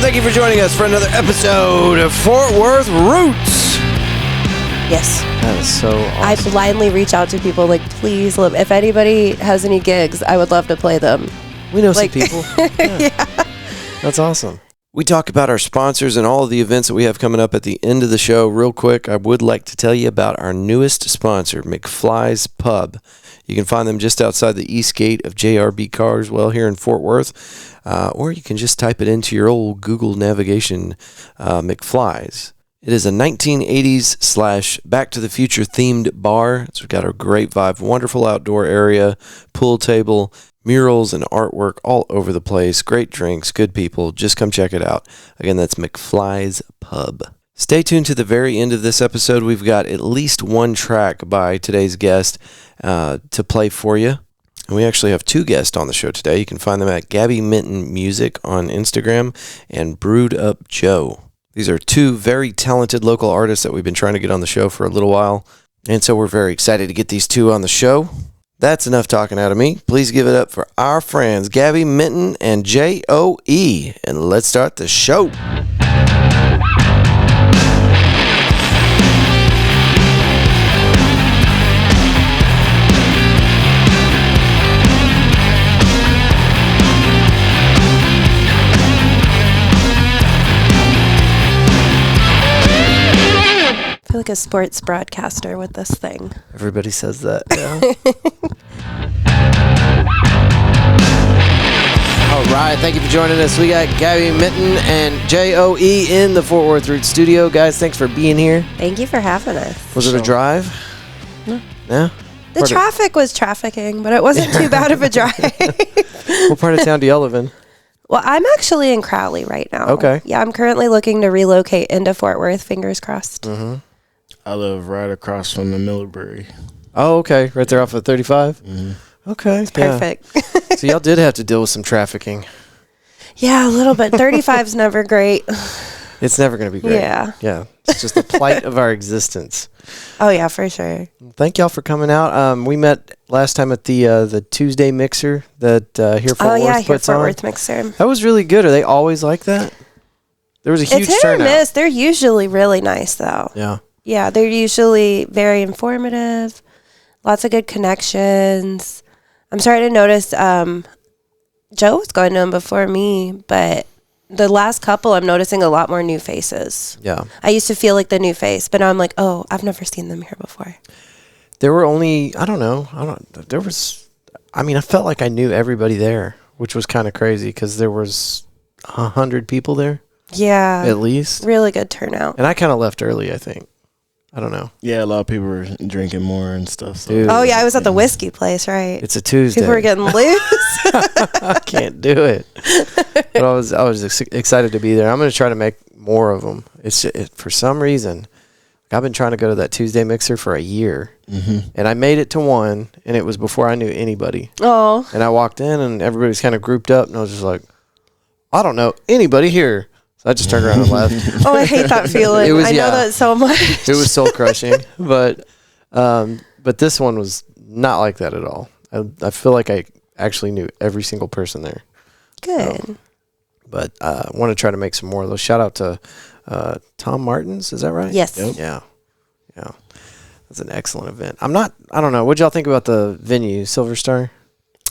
thank you for joining us for another episode of Fort Worth Roots. Yes. That is so awesome. I blindly reach out to people like, please, if anybody has any gigs, I would love to play them. We know some people. Yeah. That's awesome. We talk about our sponsors and all of the events that we have coming up at the end of the show. Real quick, I would like to tell you about our newest sponsor, McFly's Pub. You can find them just outside the east gate of JRB Carswell here in Fort Worth, or you can just type it into your old Google navigation, McFly's. It is a 1980s / Back to the Future themed bar. It's got a great vibe, wonderful outdoor area, pool table, murals and artwork all over the place. Great drinks, good people. Just come check it out. Again, that's McFly's Pub. Stay tuned to the very end of this episode. We've got at least one track by today's guest to play for you. And we actually have two guests on the show today. You can find them at Gabby Minton Music on Instagram and Brewed Up Joe. These are two very talented local artists that we've been trying to get on the show for a little while. And so we're very excited to get these two on the show. That's enough talking out of me. Please give it up for our friends, Gabby Minton and J.O.E. And let's start the show. I feel like a sports broadcaster with this thing. Everybody says that. Yeah. All right. Thank you for joining us. We got Gabby Minton and J.O.E. in the Fort Worth Roots studio. Guys, thanks for being here. Thank you for having us. Was it a drive? No. No? The traffic was trafficking, but it wasn't too bad of a drive. What part of town do y'all live in? Well, I'm actually in Crowley right now. Okay. Yeah, I'm currently looking to relocate into Fort Worth, fingers crossed. Mm-hmm. I live right across from the Millbury. Oh, okay. Right there off of 35? Mm-hmm. Okay. It's perfect. So y'all did have to deal with some trafficking. Yeah, a little bit. 35's never great. It's never going to be great. Yeah. Yeah. It's just the plight of our existence. Oh, yeah, for sure. Thank y'all for coming out. We met last time at the Tuesday mixer that Here Fort Worth puts on. Fort Worth mixer. That was really good. Are they always like that? There was a huge It's hit turnout. or miss. They're usually really nice, though. Yeah. Yeah, they're usually very informative. Lots of good connections. I'm starting to notice Joe was going to them before me, but the last couple, I'm noticing a lot more new faces. Yeah. I used to feel like the new face, but now I'm like, oh, I've never seen them here before. There were only, I felt like I knew everybody there, which was kind of crazy because there was 100 people there. Yeah. At least. Really good turnout. And I kind of left early, I think. I don't know. Yeah, a lot of people were drinking more and stuff. So. Dude. Oh, yeah, I was at the whiskey place, right? It's a Tuesday. People were getting loose. I can't do it. But I was excited to be there. I'm going to try to make more of them. For some reason, I've been trying to go to that Tuesday mixer for a year. Mm-hmm. And I made it to one, and it was before I knew anybody. Oh. And I walked in, and everybody's kind of grouped up, and I was just like, I don't know anybody here. So I just turned around and left. Oh, I hate that feeling. I know that so much. It was soul crushing, but this one was not like that at all. I feel like I actually knew every single person there. Good. But I want to try to make some more of those. Shout out to Tom Martins. Is that right? Yes. Yep. Yeah. Yeah. That's an excellent event. I don't know. What'd y'all think about the venue, Silver Star?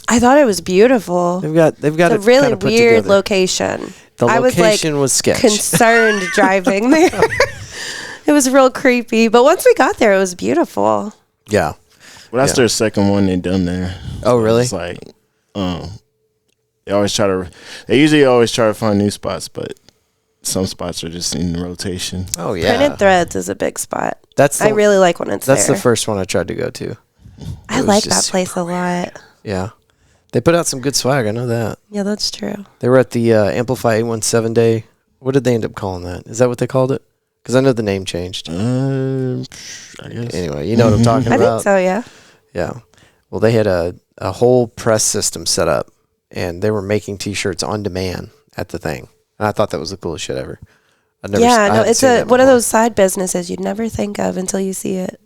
I thought it was beautiful. They've got a it really kind of put weird together. location. The location was was sketch. Concerned driving there. It was real creepy, but once we got there, it was beautiful. Yeah. Well, that's their second one they done there. Oh, really? It's like, they usually always try to find new spots, but some spots are just in rotation. Oh, yeah. Printed Threads is a big spot. I really like when it's there. That's the first one I tried to go to. I like that place a lot. Yeah. They put out some good swag. I know that. Yeah, that's true. They were at the Amplify 817 Day. What did they end up calling that? Is that what they called it? Because I know the name changed. I guess. Anyway, you know what I'm talking about. I think so, yeah. Yeah. Well, they had a whole press system set up, and they were making T-shirts on demand at the thing. And I thought that was the coolest shit ever. It's one of those side businesses you'd never think of until you see it.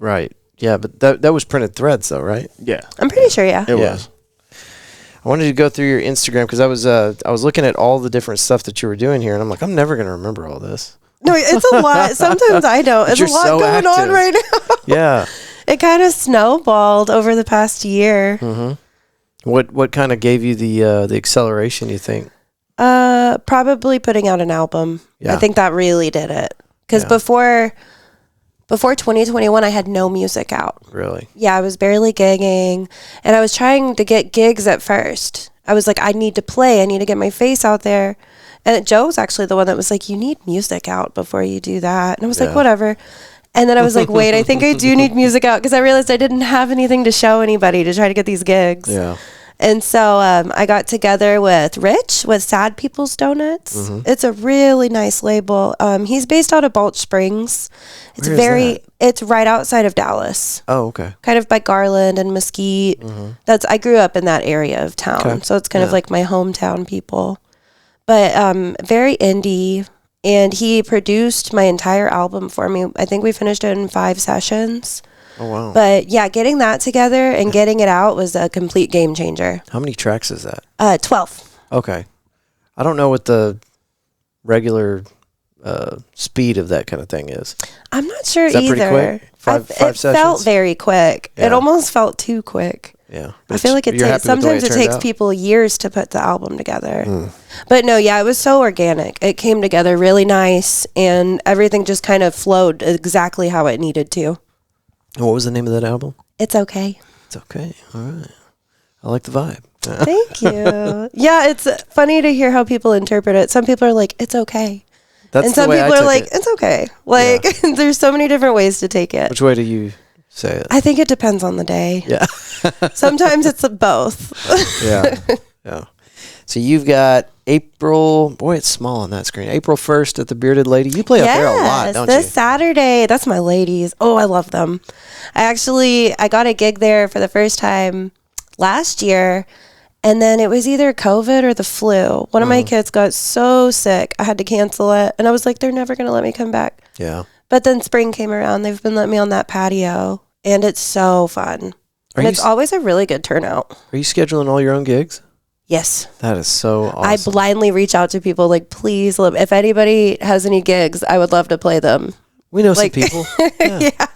Right. Yeah, but that was Printed Threads, though, right? Yeah. I'm pretty sure, yeah. It was. I wanted to go through your Instagram because I was looking at all the different stuff that you were doing here, and I'm like, I'm never going to remember all this. No, it's a lot. Sometimes I don't. It's a lot so going on active. right now. Yeah. It kind of snowballed over the past year. Mm-hmm. What kind of gave you the acceleration, you think? Probably putting out an album. Yeah. I think that really did it. Because before 2021, I had no music out. Really? Yeah, I was barely gigging, and I was trying to get gigs at first. I was like, I need to play. I need to get my face out there. And Joe was actually the one that was like, you need music out before you do that. And I was like, whatever. And then I was like, wait, I think I do need music out, because I realized I didn't have anything to show anybody to try to get these gigs. Yeah. And so I got together with Rich with Sad People's Donuts. Mm-hmm. It's a really nice label. He's based out of Balch Springs. It's it's right outside of Dallas. Oh, okay. Kind of by Garland and Mesquite. Mm-hmm. I grew up in that area of town. Okay. So it's kind of like my hometown people. But very indie. And he produced my entire album for me. I think we finished it in 5 sessions. Oh, wow. But yeah, getting that together and getting it out was a complete game changer. How many tracks is that? 12. Okay. I don't know what the regular speed of that kind of thing is. I'm not sure is that either. Pretty quick? Five it sessions? Felt very quick. Yeah. It almost felt too quick. Yeah. I feel like sometimes it takes people years to put the album together. But no, yeah, it was so organic. It came together really nice, and everything just kind of flowed exactly how it needed to. And what was the name of that album? It's Okay. It's Okay. All right. I like the vibe. Thank you. Yeah, it's funny to hear how people interpret it. Some people are like, it's okay. That's and some people are like, it's okay. Like, there's so many different ways to take it. Which way do you say it? I think it depends on the day. Yeah. Sometimes it's both. Yeah. Yeah. So you've got April, boy, it's small on that screen. April 1st at the Bearded Lady. You play up there a lot, don't you? This Saturday. That's my ladies. Oh, I love them. I got a gig there for the first time last year, and then it was either COVID or the flu. One of my kids got so sick, I had to cancel it, and I was like, they're never going to let me come back. Yeah. But then spring came around. They've been letting me on that patio, and it's so fun. And it's always a really good turnout. Are you scheduling all your own gigs? Yes. That is so awesome. I blindly reach out to people like, please, if anybody has any gigs, I would love to play them. We know some people. Yeah.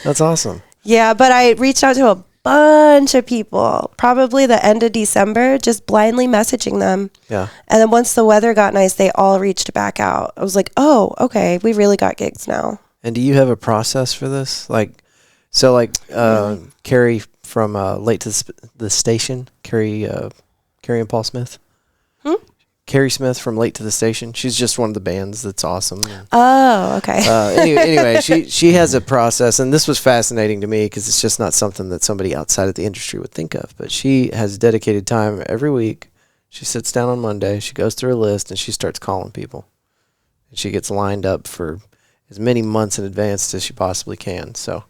That's awesome. Yeah, but I reached out to a bunch of people, probably the end of December, just blindly messaging them. Yeah. And then once the weather got nice, they all reached back out. I was like, oh, okay, we really got gigs now. And do you have a process for this? Carrie from Late to the Station, Carrie and Paul Smith. Carrie Smith from Late to the Station. She's just one of the bands that's awesome. Oh, okay. Anyway, she has a process, and this was fascinating to me because it's just not something that somebody outside of the industry would think of. But she has dedicated time every week. She sits down on Monday, she goes through a list, and she starts calling people. And she gets lined up for as many months in advance as she possibly can. So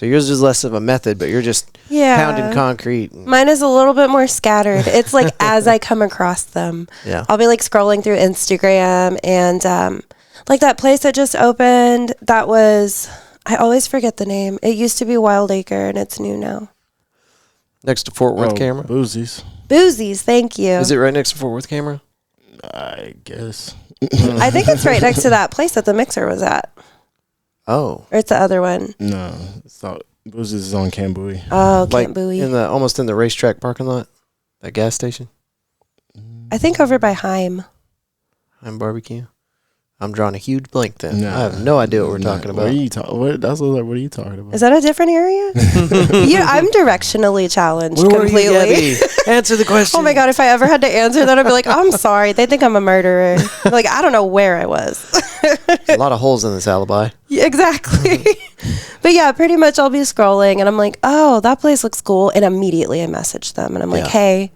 yours is less of a method, but you're just pounding concrete. Mine is a little bit more scattered. It's like as I come across them. Yeah. I'll be like scrolling through Instagram, and like that place that just opened, I always forget the name. It used to be Wild Acre, and it's new now. Next to Fort Worth Camera? Boozy's, thank you. Is it right next to Fort Worth Camera? I guess. I think it's right next to that place that the mixer was at. Oh. Or it's the other one. No, it's not. Boozy's is on Cambui. Oh, Cambui. Almost in the racetrack parking lot? That gas station? I think over by Heim. Heim Barbecue? I'm drawing a huge blank then. I have no idea what we're talking about. What are you talking about? Is that a different area? I'm directionally challenged completely. Were you, Gabby? Answer the question. Oh my God, if I ever had to answer that, I'd be like, I'm sorry. They think I'm a murderer. Like, I don't know where I was. A lot of holes in this alibi. Yeah, exactly. But yeah, pretty much I'll be scrolling and I'm like, oh, that place looks cool. And immediately I message them and I'm like, hey,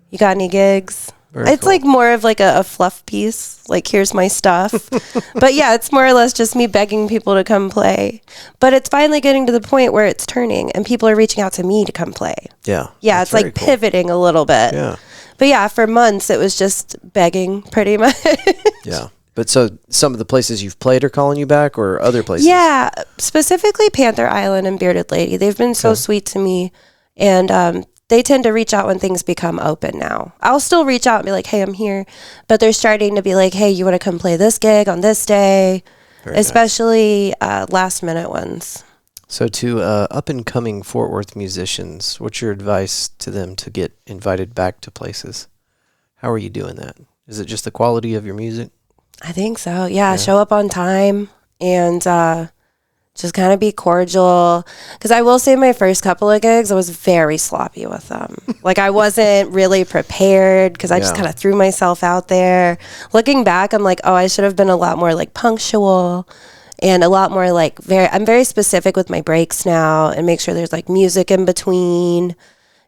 you got any gigs? It's cool. Like more of like a fluff piece. Like, here's my stuff. But yeah, it's more or less just me begging people to come play. But it's finally getting to the point where it's turning and people are reaching out to me to come play. Yeah. Yeah, it's like pivoting a little bit. Yeah. But yeah, for months it was just begging pretty much. Yeah. But so some of the places you've played are calling you back, or other places? Yeah, specifically Panther Island and Bearded Lady. They've been so sweet to me. And they tend to reach out when things become open now. I'll still reach out and be like, hey, I'm here. But they're starting to be like, hey, you want to come play this gig on this day? Very especially last minute ones. So to up-and-coming Fort Worth musicians, what's your advice to them to get invited back to places? How are you doing that? Is it just the quality of your music? I think so. Yeah. Show up on time and just kind of be cordial. Because I will say my first couple of gigs, I was very sloppy with them. Like I wasn't really prepared because I just kind of threw myself out there. Looking back, I'm like, oh, I should have been a lot more like punctual and a lot more like I'm very specific with my breaks now and make sure there's like music in between.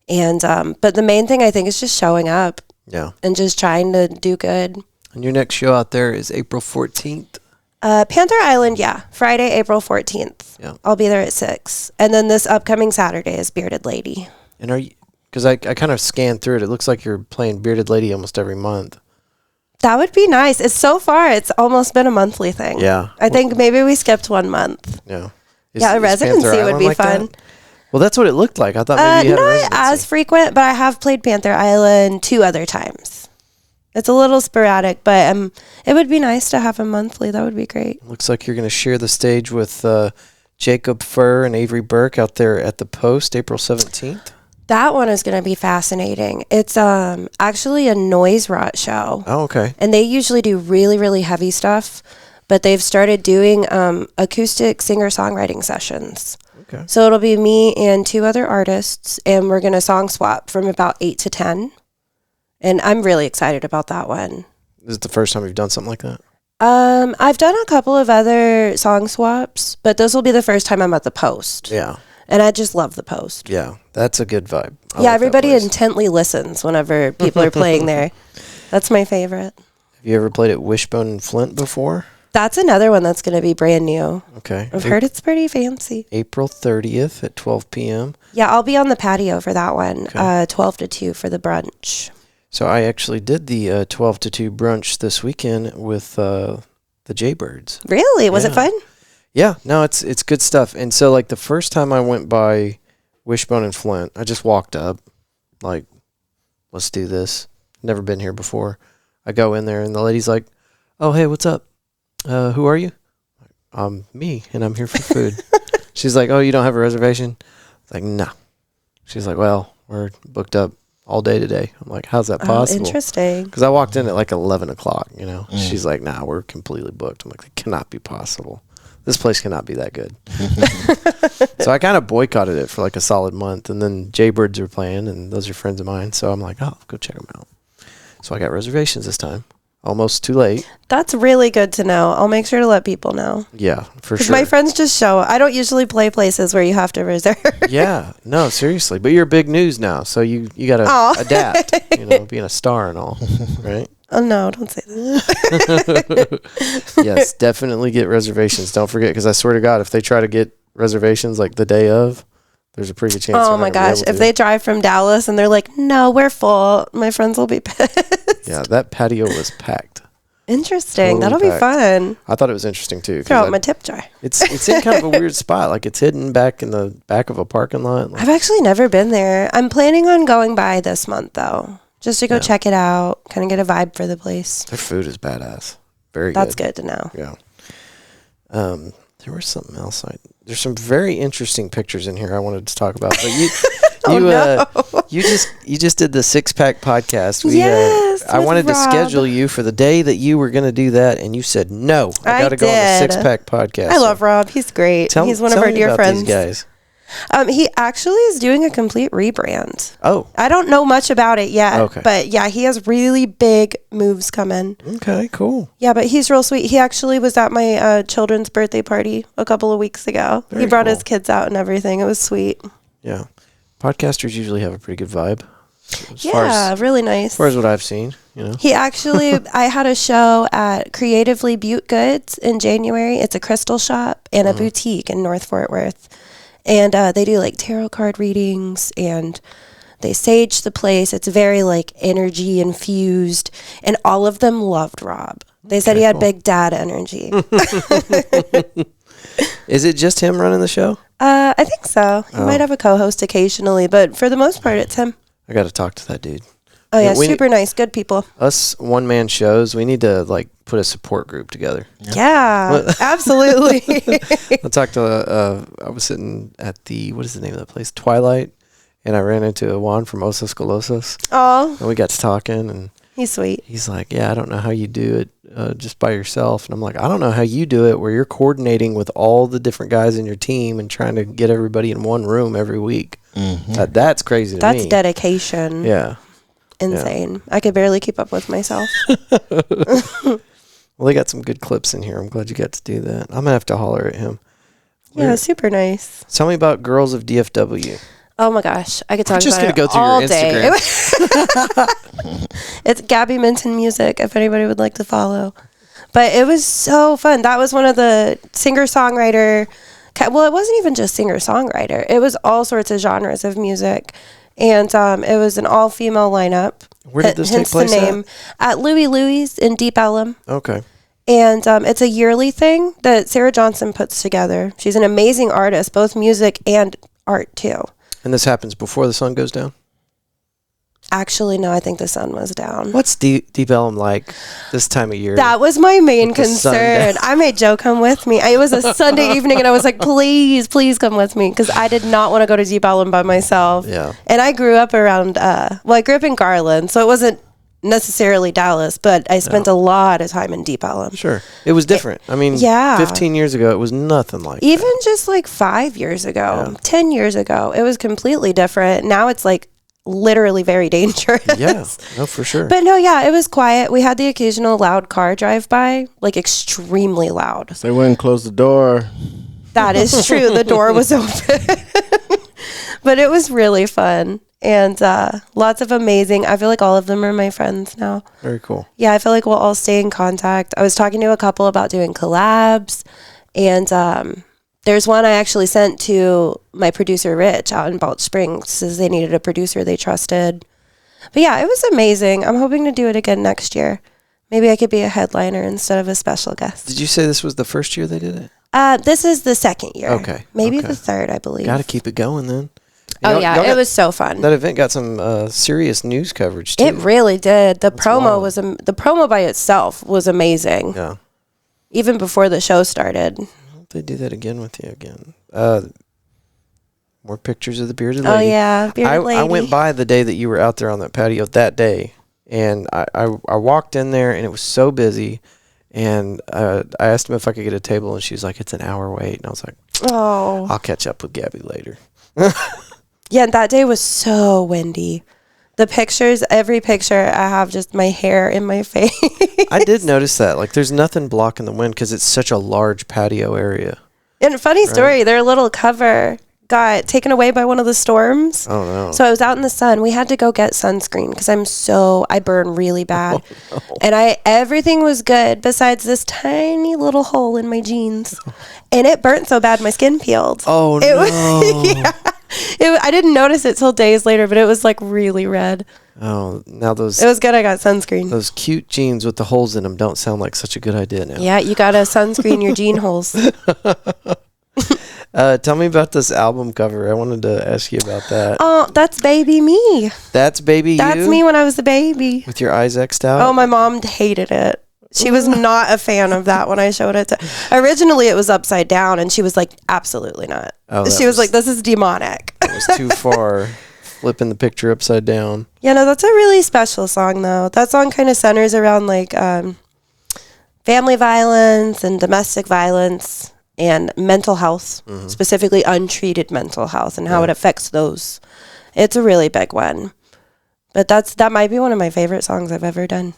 And but the main thing I think is just showing up. Yeah. And just trying to do good. And your next show out there is April 14th? Panther Island, yeah. Friday, April 14th. Yeah. I'll be there at 6. And then this upcoming Saturday is Bearded Lady. And are you, because I kind of scanned through it. It looks like you're playing Bearded Lady almost every month. That would be nice. So far, it's almost been a monthly thing. Yeah. I think maybe we skipped 1 month. Yeah. A residency would be fun. That? Well, that's what it looked like. I thought maybe you had a residency. Not as frequent, but I have played Panther Island 2 other times. It's a little sporadic, but it would be nice to have a monthly. That would be great. Looks like you're going to share the stage with Jacob Furr and Avery Burke out there at the Post, April 17th. That one is going to be fascinating. It's actually a noise rot show. Oh, okay. And they usually do really, really heavy stuff, but they've started doing acoustic singer-songwriting sessions. Okay. So it'll be me and 2 other artists, and we're going to song swap from about 8 to 10. And I'm really excited about that one. Is it the first time you've done something like that? I've done a couple of other song swaps, but this will be the first time I'm at the Post. Yeah. And I just love the Post. Yeah, that's a good vibe. I yeah, like everybody intently listens whenever people are playing there. That's my favorite. Have you ever played at Wishbone and Flint before? That's another one that's going to be brand new. Okay. I've heard it's pretty fancy. April 30th at 12 p.m. Yeah, I'll be on the patio for that one, Okay. 12 to 2 for the brunch. So I actually did the 12 to 2 brunch this weekend with the Jaybirds. Really? Was it fun? Yeah, no, it's good stuff. And so like the first time I went by Wishbone and Flint, I just walked up, like, let's do this. Never been here before. I go in there and the lady's like, oh, hey, what's up? Who are you? Me, and I'm here for food. She's like, oh, you don't have a reservation? I was like, no. She's like, well, we're booked up all day today. I'm like, how's that possible? Oh, interesting. Because I walked in at like 11 o'clock, you know. She's like, nah, we're completely booked. I'm like, that cannot be possible. This place cannot be that good. So I kind of boycotted it for like a solid month. And then Jaybirds are playing, and those are friends of mine. So I'm like, oh, go check them out. So I got reservations this time. Almost too late. That's really good to know. I'll make sure to let people know. Yeah, for Because sure. my friends just show. I don't usually play places where you have to reserve. Yeah, no, seriously. But you're big news now, so you got to adapt, you know, being a star and all, right? Oh, no, don't say that. Yes, definitely get reservations. Don't forget, because I swear to God, if they try to get reservations like the day of, there's a pretty good chance. Oh, my gosh. If they drive from Dallas and they're like, no, we're full, my friends will be pissed. Yeah, that patio was packed. Interesting. Totally That'll be fun. I thought it was interesting, too. Throw out my tip jar. It's in kind of a weird spot. Like, it's hidden back in the back of a parking lot. Like, I've actually never been there. I'm planning on going by this month, though, just to go check it out, kind of get a vibe for the place. their food is badass. Very That's good. good to know. Yeah. There was something else. There's some very interesting pictures in here I wanted to talk about. But you just did the 6-pack podcast. Yes, I wanted to Rob. schedule you for the day that you were going to do that, and you said no. I got to go on the 6-pack podcast. I love Rob. He's great. He's one of our dear friends. These guys. He actually is doing a complete rebrand. Oh. I don't know much about it yet. Okay. But yeah, he has really big moves coming. Okay, cool. Yeah, but he's real sweet. He actually was at my children's birthday party a couple of weeks ago. Very He brought cool. his kids out and everything. It was sweet. Yeah. Podcasters usually have a pretty good vibe. Really nice. As far as what I've seen, you know. He actually, I had a show at Creatively Butte Goods in January. It's a crystal shop and a boutique in North Fort Worth. And they do like tarot card readings and they sage the place. It's very like energy infused. And all of them loved Rob. They said he had big dad energy. Is it just him running the show? I think so. He might have a co-host occasionally, but for the most part, it's him. I got to talk to that dude. Oh, yeah, super nice. Good people. Us one-man shows, we need to, like, put a support group together. Yeah, absolutely. I talked to, I was sitting at what is the name of that place? Twilight, and I ran into Juan from Osos Colosos. Oh. And we got to talking, and he's sweet. He's like, yeah, I don't know how you do it just by yourself. And I'm like, I don't know how you do it where you're coordinating with all the different guys in your team and trying to get everybody in one room every week. Mm-hmm. That's crazy to me. That's dedication. Yeah. Insane. Yeah. I could barely keep up with myself. Well, they got some good clips in here. I'm glad you got to do that. I'm going to have to holler at him. Yeah, super nice. Tell me about Girls of DFW. Oh my gosh, I could talk about it all day. I'm just going to go through your Instagram. It's Gabby Minton Music, if anybody would like to follow. But it was so fun. That was one of the singer-songwriter. Well, it wasn't even just singer-songwriter. It was all sorts of genres of music. And it was an all-female lineup. Where did this take place at Louie Louie's in Deep Ellum. Okay. And it's a yearly thing that Sarah Johnson puts together. She's an amazing artist, both music and art, too. And this happens before the sun goes down? Actually, no, I think the sun was down. What's Deep Ellum like this time of year? That was my main concern. I made Joe come with me. It was a Sunday evening, and I was like, please come with me, because I did not want to go to Deep Ellum by myself. Yeah. And I grew up around, I grew up in Garland, so it wasn't necessarily Dallas, but I spent a lot of time in Deep Ellum. Sure. It was different. 15 years ago, it was nothing like even that. Just like 5 years ago, 10 years ago, it was completely different. Now it's like literally very dangerous. Yeah, no, for sure. But no, yeah, it was quiet. We had the occasional loud car drive by, like extremely loud. So they wouldn't close the door. That is true. The door was open. But it was really fun. And lots of amazing, I feel like all of them are my friends now. Very cool. Yeah, I feel like we'll all stay in contact. I was talking to a couple about doing collabs. And there's one I actually sent to my producer, Rich, out in Balch Springs, since they needed a producer they trusted. But yeah, it was amazing. I'm hoping to do it again next year. Maybe I could be a headliner instead of a special guest. Did you say this was the first year they did it? This is the second year. Okay. Maybe the third, I believe. Got to keep it going then. It was so fun. That event got some serious news coverage too. It really did. The promo by itself was amazing. Yeah. Even before the show started. I hope they do that again with you again. More pictures of the bearded lady. Oh yeah, bearded lady. I went by the day that you were out there on that patio that day, and I walked in there and it was so busy, and I asked him if I could get a table, and she's like, "It's an hour wait," and I was like, "Oh, I'll catch up with Gabby later." Yeah, that day was so windy. The pictures, every picture, I have just my hair in my face. I did notice that. Like, there's nothing blocking the wind because it's such a large patio area. And funny story, their little cover got taken away by one of the storms. Oh, no. So I was out in the sun. We had to go get sunscreen because I burn really bad. Oh, no. And everything was good besides this tiny little hole in my jeans. And it burnt so bad my skin peeled. Oh, no. Yeah. I didn't notice it till days later, but it was like really red. Oh, now it was good I got sunscreen. Those cute jeans with the holes in them don't sound like such a good idea now. Yeah, you got to sunscreen your jean holes. Tell me about this album cover. I wanted to ask you about that. Oh, that's baby me. That's baby you? That's me when I was a baby. With your eyes X'd out? Oh, my mom hated it. She was not a fan of that when I showed it to her. Originally, it was upside down, and she was like, absolutely not. Oh, she was like, this is demonic. It was too far, flipping the picture upside down. Yeah, no, that's a really special song, though. That song kind of centers around, like, family violence and domestic violence and mental health, specifically untreated mental health and how it affects those. It's a really big one. But that might be one of my favorite songs I've ever done.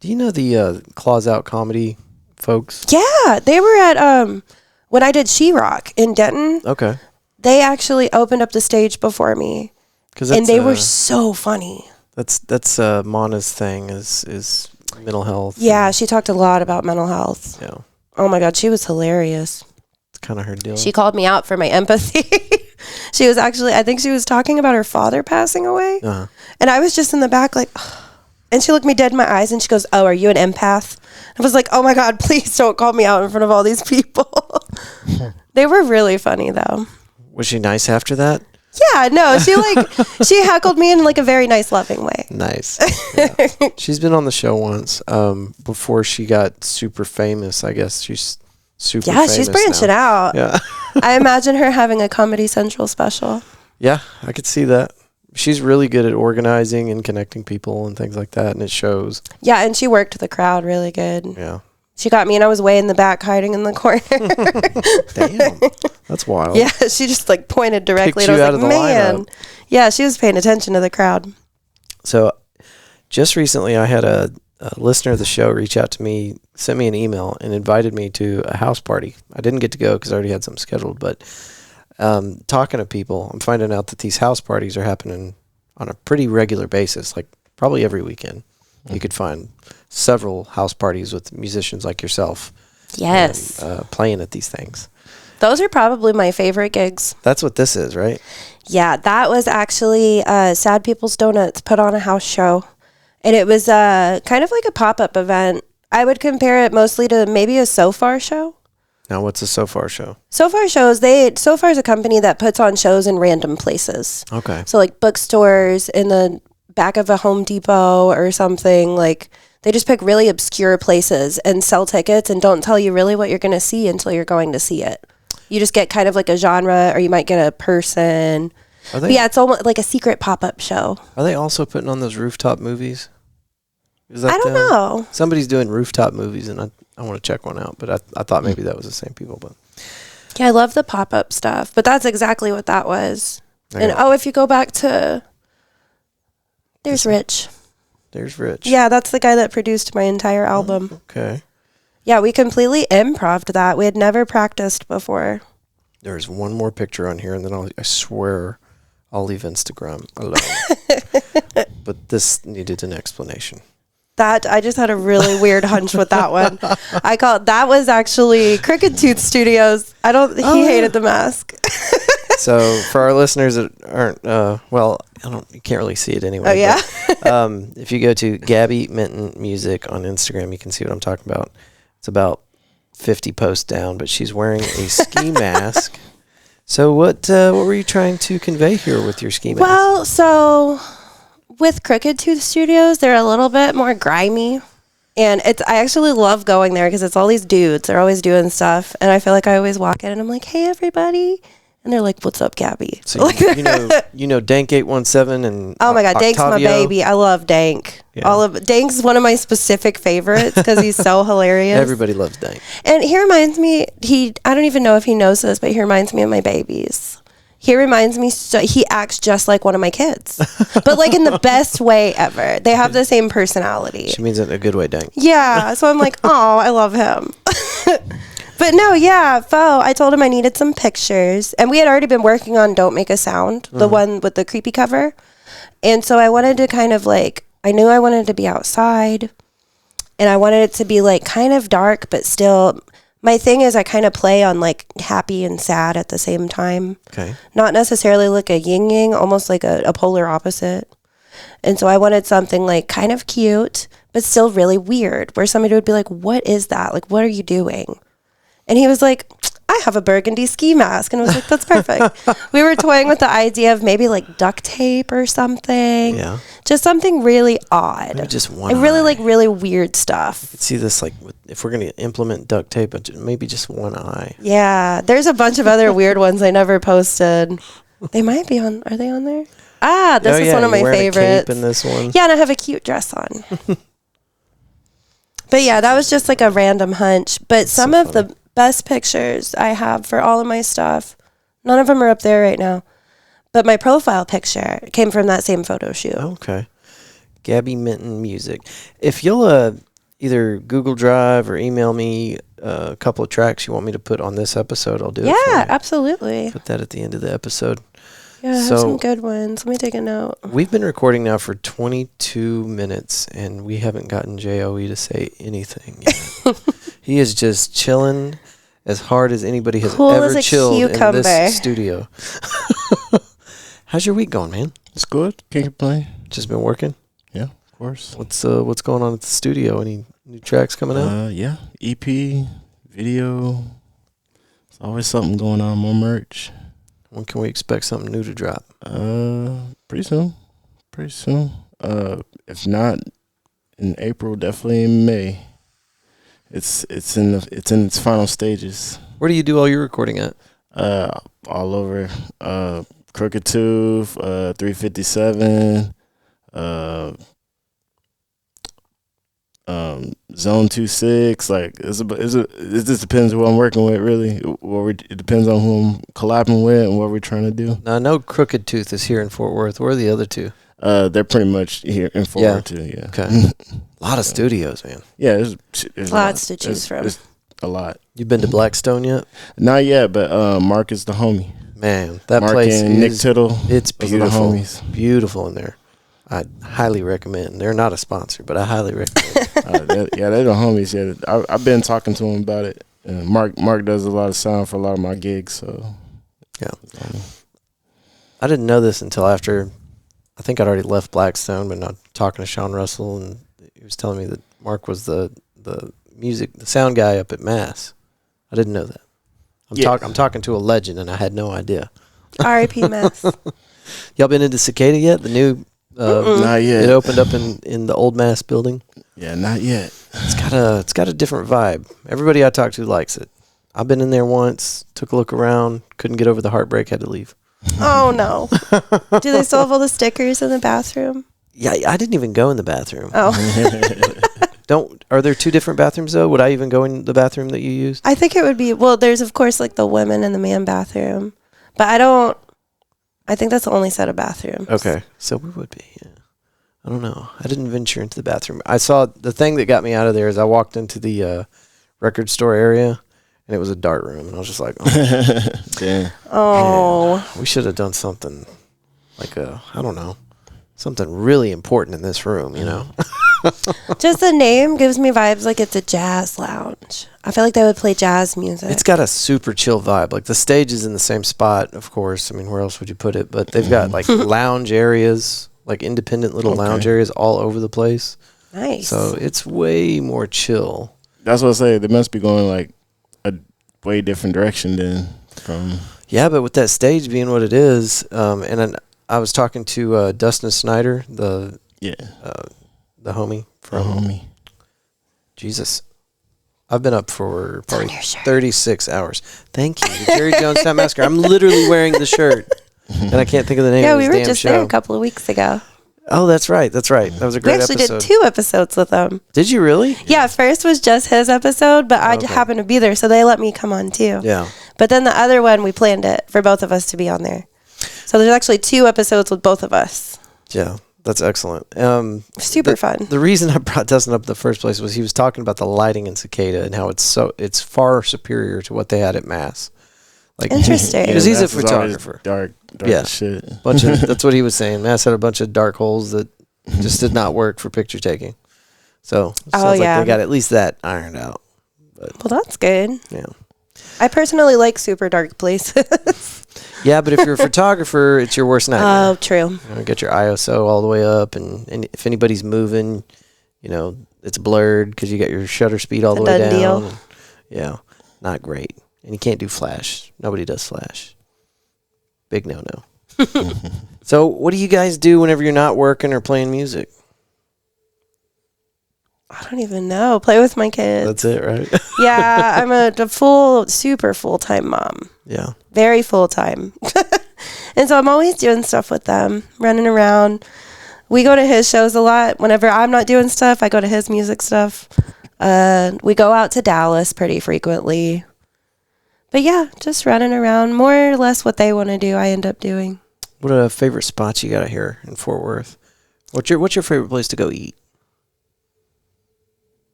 Do you know the Claws Out comedy folks? Yeah, they were at when I did She-Rock in Denton. Okay. They actually opened up the stage before me, and they were so funny. That's Mana's thing is mental health. Yeah, she talked a lot about mental health. Yeah. Oh my God, she was hilarious. It's kind of her deal. She called me out for my empathy. She was actually, I think she was talking about her father passing away, and I was just in the back like. And she looked me dead in my eyes and she goes, "Oh, are you an empath?" I was like, "Oh my God, please don't call me out in front of all these people." They were really funny though. Was she nice after that? Yeah, no, she heckled me in like a very nice, loving way. Nice. Yeah. She's been on the show once before she got super famous. I guess she's super famous. Yeah, she's branching out. Yeah. I imagine her having a Comedy Central special. Yeah, I could see that. She's really good at organizing and connecting people and things like that, and it shows. Yeah, and she worked the crowd really good. Yeah. She got me, and I was way in the back hiding in the corner. Damn. That's wild. Yeah, she just like pointed directly. Picked and you I out was of like, the man. lineup. Yeah, she was paying attention to the crowd. So just recently I had a listener of the show reach out to me, sent me an email, and invited me to a house party. I didn't get to go because I already had something scheduled, but talking to people, I'm finding out that these house parties are happening on a pretty regular basis, like probably every weekend. You could find several house parties with musicians like yourself. Yes. And, playing at these things. Those are probably my favorite gigs. That's what this is, right? Yeah, that was actually Sad People's Donuts put on a house show. And it was kind of like a pop-up event. I would compare it mostly to maybe a So-Far show. Now, what's a So-Far show? So-Far shows, So-Far is a company that puts on shows in random places. Okay. So like bookstores, in the back of a Home Depot or something. Like they just pick really obscure places and sell tickets and don't tell you really what you're going to see until you're going to see it. You just get kind of like a genre, or you might get a person. But yeah, it's almost like a secret pop-up show. Are they also putting on those rooftop movies? Is that I don't know. Somebody's doing rooftop movies, and I want to check one out, but I thought maybe that was the same people. But yeah, I love the pop-up stuff, but that's exactly what that was. And if you go back to... There's Rich. There's Rich. Yeah, that's the guy that produced my entire album. Okay. Yeah, we completely improv'd that. We had never practiced before. There's one more picture on here, and then I swear I'll leave Instagram alone. But this needed an explanation. That I just had a really weird hunch with that one. That was actually Crooked Tooth Studios. He hated the mask. So for our listeners that aren't, you can't really see it anyway. Oh yeah. But, if you go to Gabby Minton Music on Instagram, you can see what I'm talking about. It's about 50 posts down, but she's wearing a ski mask. So what were you trying to convey here with your ski mask? Well, so with Crooked Tooth Studios, they're a little bit more grimy. And I actually love going there because it's all these dudes. They're always doing stuff. And I feel like I always walk in and I'm like, hey, everybody. And they're like, what's up, Gabby? So you know Dank 817 and oh my God, Dank's my baby. I love Dank. Yeah. Dank's one of my specific favorites because he's so hilarious. Everybody loves Dank. And he reminds me, I don't even know if he knows this, but he reminds me of my babies. He reminds me, he acts just like one of my kids, but like in the best way ever. They have the same personality. She means it in a good way, Dank. Yeah. So I'm like, oh, I love him. But no, yeah, I told him I needed some pictures. And we had already been working on Don't Make a Sound, the one with the creepy cover. And so I wanted to kind of like, I knew I wanted to be outside. And I wanted it to be like kind of dark, but still, my thing is I kind of play on like happy and sad at the same time. Okay. Not necessarily like a yin-yang, almost like a polar opposite. And so I wanted something like kind of cute, but still really weird, where somebody would be like, what is that? Like, what are you doing? And he was like, I have a burgundy ski mask. And I was like, that's perfect. We were toying with the idea of maybe like duct tape or something. Yeah. Just something really odd. Maybe just one I really eye. like really weird stuff. You could see this like if we're going to implement duct tape, maybe just one eye. Yeah. There's a bunch of other weird ones I never posted. They might be on. Are they on there? This is one of my favorites. A cape in this one. Yeah, and I have a cute dress on. But yeah, that was just like a random hunch. But some of the best pictures I have for all of my stuff, none of them are up there right now. But my profile picture came from that same photo shoot. Okay. Gabby Minton Music. If you'll either Google Drive or email me a couple of tracks you want me to put on this episode, I'll do it for you. Yeah, absolutely. Put that at the end of the episode. Yeah, I have some good ones. Let me take a note. We've been recording now for 22 minutes, and we haven't gotten JOE to say anything yet. He is just chilling as hard as anybody has ever chilled in this studio. How's your week going, man? It's good. Can't complain. Just been working? Yeah, of course. What's going on at the studio? Any new tracks coming out? Yeah. EP, video. There's always something going on. More merch. When can we expect something new to drop? Pretty soon. Pretty soon. If not in April, definitely in May. It's in its final stages. Where do you do all your recording at? All over. Crooked Tooth, 357, Zone 26. Like it just depends who I'm working with, really. It depends on who I'm collabing with and what we're trying to do. Now, I know Crooked Tooth is here in Fort Worth. Where are the other two? They're pretty much here in Fort Worth too. Yeah. Okay. A lot of studios, man. Yeah, there's Lots to choose from. There's a lot. You been to Blackstone yet? Not yet, but Mark is the homie. Man, that Mark place and Nick is Tittle. it's Those are the beautiful. homies. Beautiful in there. I highly recommend. They're not a sponsor, but I highly recommend. They're the homies. Yeah, I've been talking to him about it. Mark does a lot of sound for a lot of my gigs. So yeah, I didn't know this until after. I think I'd already left Blackstone, but not talking to Sean Russell, and he was telling me that Mark was the sound guy up at Mass. I didn't know that. I'm talking to a legend, and I had no idea. R.I.P. Mess. Y'all been into Cicada yet? The new not yet. It opened up in the old Mass building. Yeah, not yet. It's got a different vibe. Everybody I talk to likes it. I've been in there once, took a look around, couldn't get over the heartbreak, had to leave. Oh no! Do they still have all the stickers in the bathroom? Yeah, I didn't even go in the bathroom. Oh. Are there two different bathrooms though? Would I even go in the bathroom that you used? I think it would be, well, there's of course like the women and the man bathroom, but I think that's the only set of bathrooms. Okay, so we would be, yeah. I don't know. I didn't venture into the bathroom. I saw the thing that got me out of there is I walked into the record store area and it was a dart room and I was just like, oh. Damn. Oh. Man, we should have done something like I don't know, something really important in this room, you know? Just the name gives me vibes like it's a jazz lounge. I feel like they would play jazz music. It's got a super chill vibe. Like the stage is in the same spot, of course. I mean, where else would you put it? But they've got like lounge areas, like independent little lounge areas all over the place. Nice. So it's way more chill. That's what I say. They must be going like a way different direction than from. Yeah, but with that stage being what it is, and then I was talking to Dustin Snyder, the homie from Jesus. I've been up for probably 36 hours. Thank you. The Jerry Jones Time Massacre. I'm literally wearing the shirt, and I can't think of the name of this damn show. Yeah, we were just there a couple of weeks ago. Oh, that's right. That was a great episode. We actually did 2 episodes with him. Did you really? Yeah, first was just his episode, but I happened to be there, so they let me come on too. Yeah. But then the other one, we planned it for both of us to be on there. So there's actually 2 episodes with both of us. Yeah, that's excellent. Super fun. The reason I brought Dustin up in the first place was he was talking about the lighting in Cicada and how it's far superior to what they had at Mass. Like, interesting. Because he's a photographer. Dark shit. That's what he was saying. Mass had a bunch of dark holes that just did not work for picture taking. So it sounds like they got at least that ironed out. But, well, that's good. Yeah. I personally like super dark places. Yeah, but if you're a photographer, it's your worst nightmare. Oh, true. Get your ISO all the way up, and if anybody's moving, it's blurred because you got your shutter speed all the way down. Deal. Yeah, not great. And you can't do flash. Nobody does flash. Big no-no. So what do you guys do whenever you're not working or playing music? I don't even know. Play with my kids. That's it, right? Yeah, I'm a super full-time mom. Yeah. Very full-time. And so I'm always doing stuff with them, running around. We go to his shows a lot. Whenever I'm not doing stuff, I go to his music stuff. We go out to Dallas pretty frequently. But yeah, just running around. More or less what they want to do, I end up doing. What are favorite spots you got here in Fort Worth? What's your favorite place to go eat?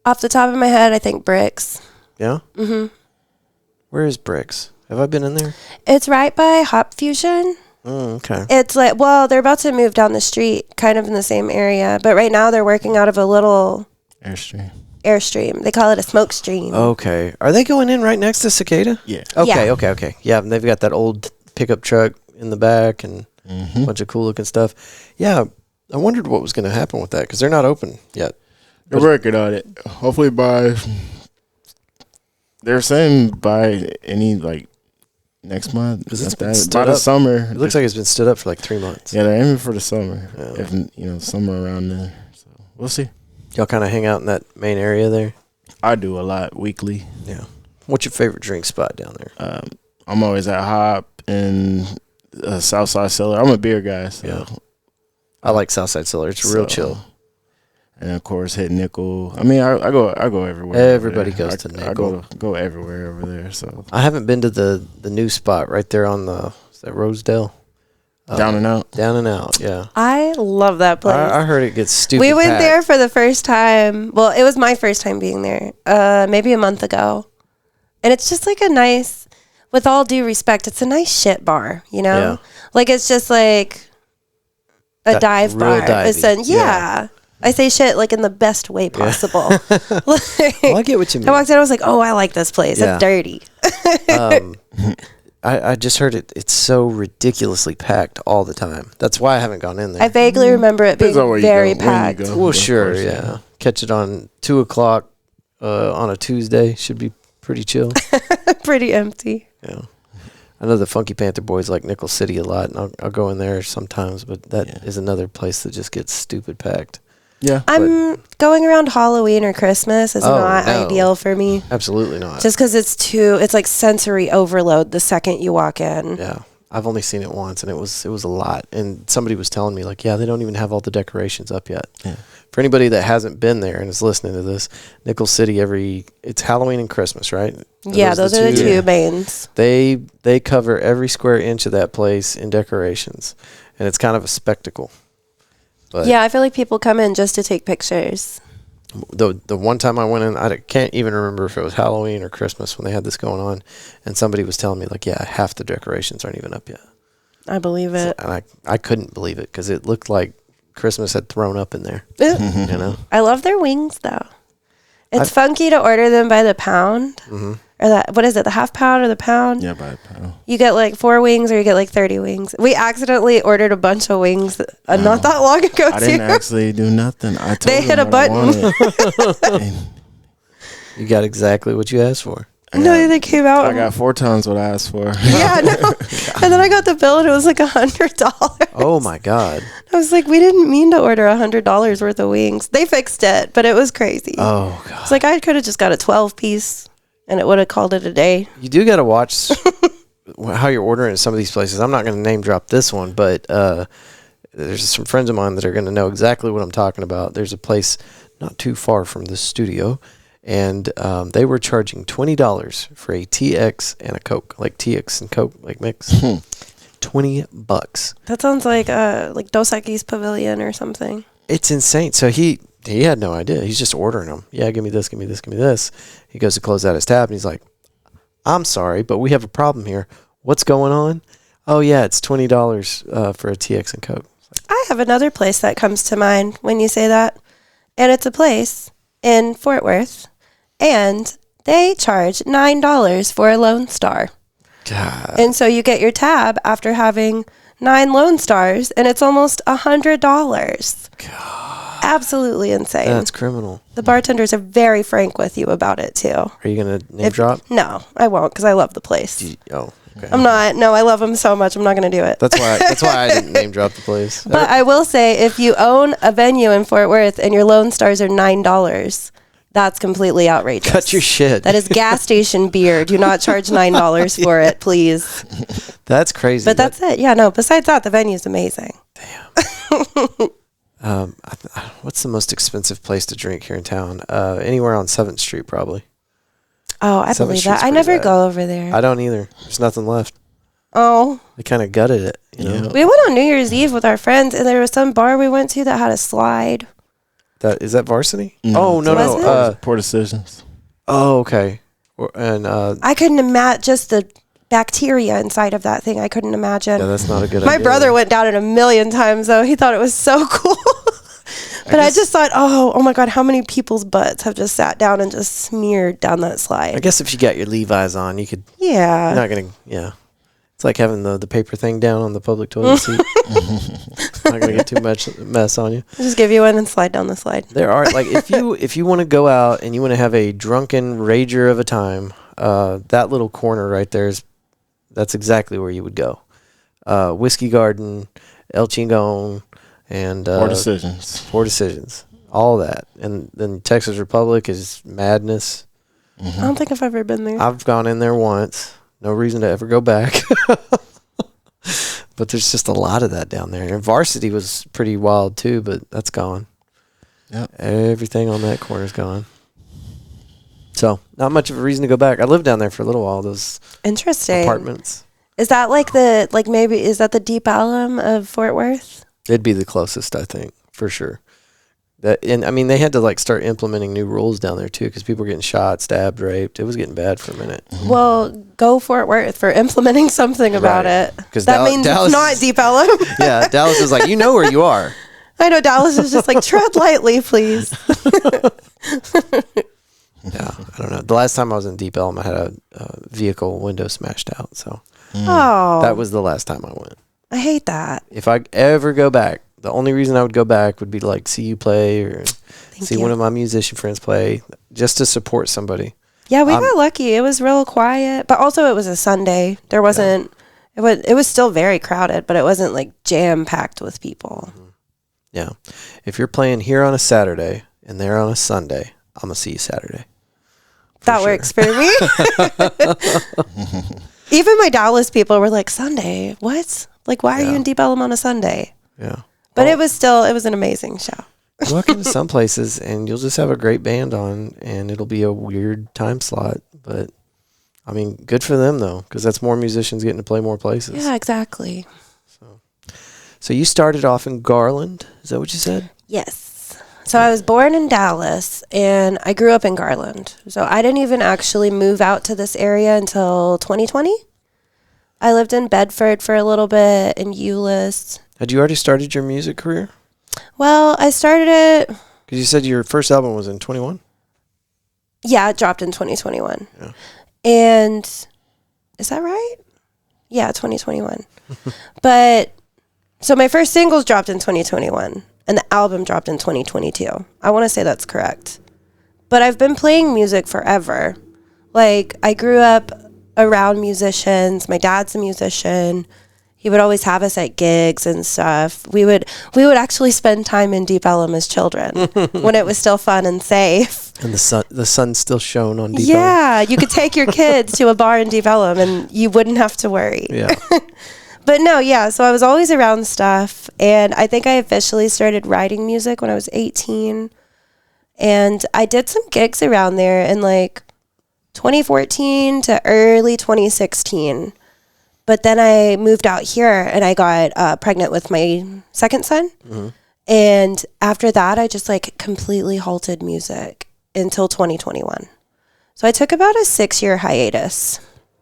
Off the top of my head, I think Bricks. Yeah? Mm-hmm. Where is Bricks? Have I been in there? It's right by Hop Fusion. Okay. It's like, well, they're about to move down the street, kind of in the same area. But right now they're working out of a little Airstream. They call it a smoke stream. Okay. Are they going in right next to Cicada? Yeah. Okay. Yeah, and they've got that old pickup truck in the back and a bunch of cool looking stuff. Yeah, I wondered what was going to happen with that because they're not open yet. They're working on it. Hopefully they're saying by any next month. Because it's by been stood the up. summer. It looks like it's been stood up for like 3 months. Yeah, they're aiming for the summer. Yeah. If summer around there. So we'll see. Y'all kind of hang out in that main area there? I do a lot weekly. Yeah. What's your favorite drink spot down there? I'm always at Hop and Southside Cellar. I'm a beer guy, so Yeah. I like Southside Cellar. It's real chill. And of course, hit Nickel. I mean, I go everywhere. Everybody goes to Nickel. I go everywhere over there. So I haven't been to the new spot right there on is that Rosedale? Down and Out. Down and Out, yeah. I love that place. I heard it gets stupid. We went packed. there for the first time. Well, it was my first time being there, maybe a month ago. And it's just like a nice, with all due respect, it's a nice shit bar, you know? Yeah. Like it's just like a dive real bar. divey. Yeah. I say shit like in the best way possible. Like, Well, I get what you mean. I walked in, I was like, oh, I like this place. Yeah. It's dirty. I just heard it's so ridiculously packed all the time. That's why I haven't gone in there. I vaguely remember it being Depends on where you very go, when you packed. go. Well, Of sure, course, yeah. Catch it on 2:00 on a Tuesday should be pretty chill. Pretty empty. Yeah, I know the Funky Panther boys like Nickel City a lot, and I'll go in there sometimes. But that is another place that just gets stupid packed. Yeah. I'm going around Halloween or Christmas is not no. ideal for me. Absolutely not. Just because it's like sensory overload the second you walk in. Yeah, I've only seen it once, and it was a lot. And somebody was telling me like, yeah, they don't even have all the decorations up yet. Yeah. For anybody that hasn't been there and is listening to this, Nickel City it's Halloween and Christmas, right? Yeah, those are the two mains. They cover every square inch of that place in decorations, and it's kind of a spectacle. But Yeah, I feel like people come in just to take pictures. The one time I went in, I can't even remember if it was Halloween or Christmas when they had this going on, and somebody was telling me like, yeah, half the decorations aren't even up yet. I believe it. And I couldn't believe it because it looked like Christmas had thrown up in there. You know, I love their wings though. It's funky to order them by the pound. Mm-hmm. Or what is it, the half pound or the pound? Yeah, by a pound. You get like 4 wings or you get like 30 wings. We accidentally ordered a bunch of wings not that long ago, I didn't actually do nothing. I told They hit them a what I button. wanted. you got exactly what you asked for. No, they came out. I got 4 times what I asked for. Yeah, no. And then I got the bill and it was like $100. Oh my God. I was like, we didn't mean to order $100 worth of wings. They fixed it, but it was crazy. Oh God. It's like I could have just got a 12-piece and it would have called it a day. You do got to watch how you're ordering at some of these places. I'm not going to name drop this one, but there's some friends of mine that are going to know exactly what I'm talking about. There's a place not too far from the studio, and they were charging $20 for a TX and a Coke, like TX and Coke, like mix. $20. That sounds like Dos Equis Pavilion or something. It's insane. So he had no idea. He's just ordering them. Yeah, give me this, give me this, give me this. He goes to close out his tab, and he's like, I'm sorry, but we have a problem here. What's going on? Oh, yeah, it's $20 for a TX and Coke. I have another place that comes to mind when you say that, and it's a place in Fort Worth, and they charge $9 for a Lone Star. God. And so you get your tab after having 9 Lone Stars, and it's almost $100. God. Absolutely insane. That's criminal. The bartenders are very frank with you about it, too. Are you going to name drop? No, I won't, because I love the place. Okay. I'm not. No, I love them so much. I'm not going to do it. That's why I didn't name drop the place. But I will say, if you own a venue in Fort Worth and your Lone Stars are $9, that's completely outrageous. Cut your shit. That is gas station beer. Do not charge $9 for it, please. That's crazy. But that's it. Yeah, no. Besides that, the venue's amazing. Damn. What's the most expensive place to drink here in town? Anywhere on 7th Street, probably. Oh, I believe that. I never go over there. I don't either. There's nothing left. Oh. They kind of gutted it, you know? We went on New Year's Eve with our friends, and there was some bar we went to that had a slide. Is that Varsity? No, no. Poor Decisions. Oh, okay. I couldn't imagine just the bacteria inside of that thing. I couldn't imagine. Yeah, that's not a good idea. My brother went down it a million times, though. He thought it was so cool. But I just thought, oh my God, how many people's butts have just sat down and just smeared down that slide? I guess if you got your Levi's on, you could. Yeah. You're not going to, yeah. It's like having the paper thing down on the public toilet seat. Not going to get too much mess on you. Just give you one and slide down the slide. There are, like, if you want to go out and you want to have a drunken rager of a time, that little corner right there is that's exactly where you would go. Whiskey Garden, LtJg, and Four Decisions. Four Decisions. All that. And then Texas Republic is madness. I don't think I've ever been there. I've gone in there once. No reason to ever go back. But there's just a lot of that down there. And Varsity was pretty wild too, but that's gone. Yep. Everything on that corner's gone. So, not much of a reason to go back. I lived down there for a little while, those Interesting. apartments. Is that maybe is that the Deep Ellum of Fort Worth? It'd be the closest, I think, for sure. And I mean, they had to like start implementing new rules down there too, because people were getting shot, stabbed, raped. It was getting bad for a minute. Well, go Fort Worth for implementing something about it. Because that means Dallas it's not Deep Ellum. Yeah, Dallas is like, you know where you are. I know Dallas is just like, tread lightly, please. Yeah, I don't know. The last time I was in Deep Ellum, I had a vehicle window smashed out. So that was the last time I went. I hate that. If I ever go back, the only reason I would go back would be to like see you play or see one of my musician friends play, just to support somebody. Yeah, we got lucky. It was real quiet, but also it was a Sunday. There wasn't. Yeah. It was still very crowded, but it wasn't like jam packed with people. Mm-hmm. Yeah, if you're playing here on a Saturday and there on a Sunday, I'm gonna see you Saturday. That works for me. Even my Dallas people were like, Sunday? What? Like, why are you in Deep Ellum on a Sunday? Yeah. But it was an amazing show. You walk into some places and you'll just have a great band on, and it'll be a weird time slot. But, I mean, good for them, though, because that's more musicians getting to play more places. Yeah, exactly. So you started off in Garland. Is that what you said? Yes. So I was born in Dallas, and I grew up in Garland. So I didn't even actually move out to this area until 2020. I lived in Bedford for a little bit, in Euless. Had you already started your music career? Well, I started it... Because you said your first album was in 21? Yeah, it dropped in 2021. Yeah. And is that right? Yeah, 2021. But, so my first singles dropped in 2021. And the album dropped in 2022. I want to say that's correct. But I've been playing music forever. Like, I grew up around musicians. My dad's a musician. He would always have us at gigs and stuff. We would actually spend time in Deep Ellum as children when it was still fun and safe. And the sun still shone on Deep Ellum. Yeah, you could take your kids to a bar in Deep Ellum and you wouldn't have to worry. Yeah. But no, yeah, so I was always around stuff, and I think I officially started writing music when I was 18, and I did some gigs around there in like 2014 to early 2016, but then I moved out here, and I got pregnant with my second son, and after that, I just like completely halted music until 2021. So I took about a 6-year hiatus.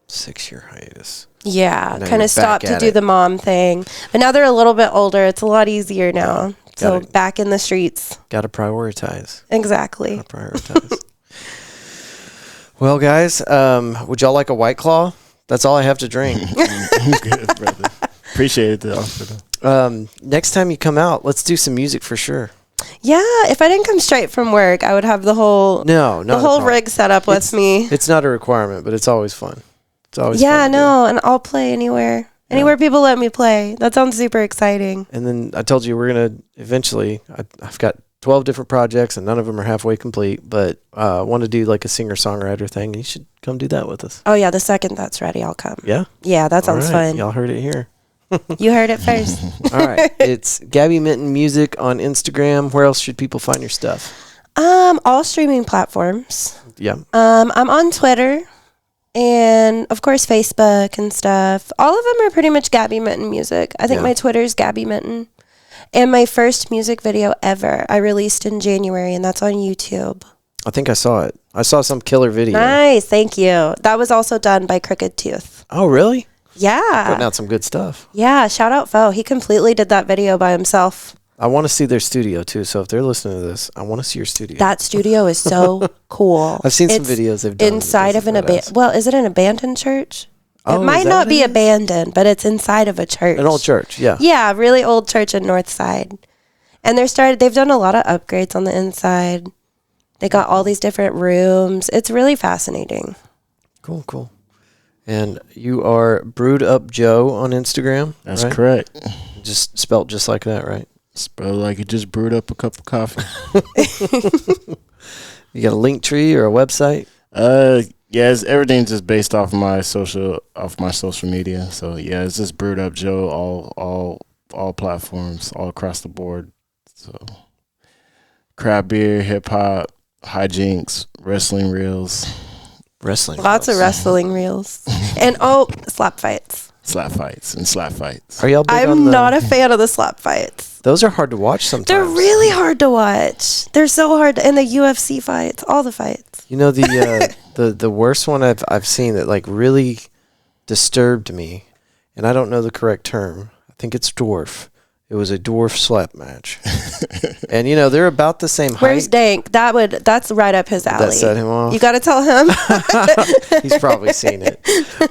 6-year hiatus. Yeah, Now kind you're of stopped back to at do it. the mom thing. But now they're a little bit older. It's a lot easier now. So back in the streets. Got to prioritize. Exactly. Well, guys, would y'all like a White Claw? That's all I have to drink. I'm good, brother. Appreciate the offer. Next time you come out, let's do some music for sure. Yeah, if I didn't come straight from work, I would have the whole rig set up with me. It's not a requirement, but it's always fun. It's always yeah, fun to no, and I'll play anywhere. Anywhere people let me play. That sounds super exciting. And then I told you we're going to eventually, I've got 12 different projects and none of them are halfway complete, but I want to do like a singer-songwriter thing. And you should come do that with us. Oh, yeah, the second that's ready, I'll come. Yeah? Yeah, that sounds fun. Y'all heard it here. You heard it first. All right. It's Gabby Minton Music on Instagram. Where else should people find your stuff? All streaming platforms. Yeah. I'm on Twitter. And, of course, Facebook and stuff. All of them are pretty much Gabby Minton Music. I think my Twitter's Gabby Minton. And my first music video ever I released in January, and that's on YouTube. I think I saw it. I saw some killer video. Nice, thank you. That was also done by Crooked Tooth. Oh, really? Yeah. Putting out some good stuff. Yeah, shout out Fo. He completely did that video by himself. I want to see their studio, too. So if they're listening to this, I want to see your studio. That studio is so cool. I've seen some videos they've done. Inside of an abandoned... Well, is it an abandoned church? Oh, it might not be abandoned, but it's inside of a church. An old church, yeah. Yeah, really old church in North Side. And they've done a lot of upgrades on the inside. They got all these different rooms. It's really fascinating. Cool. And you are Brewed Up Joe on Instagram. That's right? correct. Just spelt just like that, right? Spelled like you just brewed up a cup of coffee. You got a link tree or a website? Yeah, everything's just based off my social media. So yeah, it's just Brewed Up Joe, all platforms, all across the board. So craft beer, hip hop, hijinks, wrestling reels, Lots of wrestling reels. And slap fights. slap fights. Are y'all big on I'm not a fan of the slap fights. Those are hard to watch sometimes. They're really hard to watch. They're so hard. And the UFC fights, all the fights. You know, the worst one I've seen that like really disturbed me, and I don't know the correct term. I think it's dwarf. It was a dwarf slap match. And you know, they're about the same height. Where's Dank? That's right up his alley. That set him off. You got to tell him. He's probably seen it.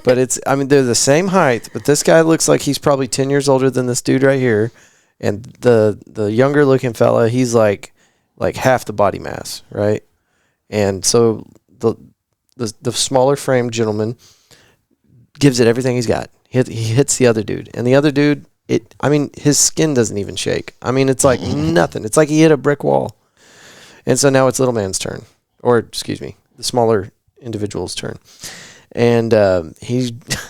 But they're the same height, but this guy looks like he's probably 10 years older than this dude right here. And the younger looking fella, he's like half the body mass, right? And so the smaller framed gentleman gives it everything he's got. He hits the other dude. And the other dude, his skin doesn't even shake. It's like nothing. It's like he hit a brick wall. And so now it's little man's turn. Or, excuse me, the smaller individual's turn. And the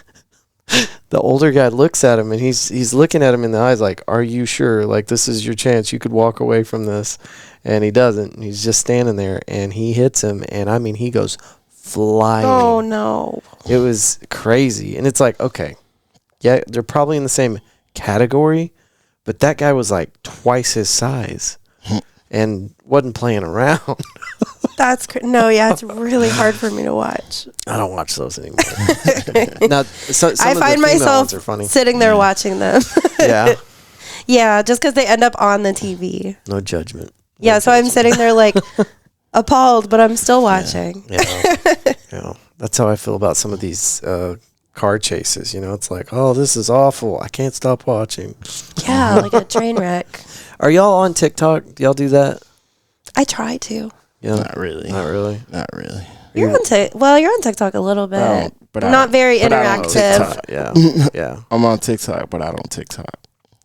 older guy looks at him, and he's looking at him in the eyes like, are you sure? Like, this is your chance. You could walk away from this. And he doesn't. He's just standing there, and he hits him, and he goes flying. Oh, no. It was crazy. And it's like, okay, yeah, they're probably in the same category, but that guy was like twice his size and wasn't playing around. It's really hard for me to watch. I don't watch those anymore. Now, some I of find the female myself ones are funny. sitting there watching them. Yeah. Yeah, just because they end up on the TV. No judgment. Yeah, so I'm sitting there like appalled, but I'm still watching. Yeah. That's how I feel about some of these car chases. It's like, oh, this is awful. I can't stop watching. Yeah, like a train wreck. Are y'all on TikTok? Do y'all do that? I try to. Yeah. Not really. You're on TikTok a little bit, but not very interactive. Yeah. I'm on TikTok, but I don't TikTok.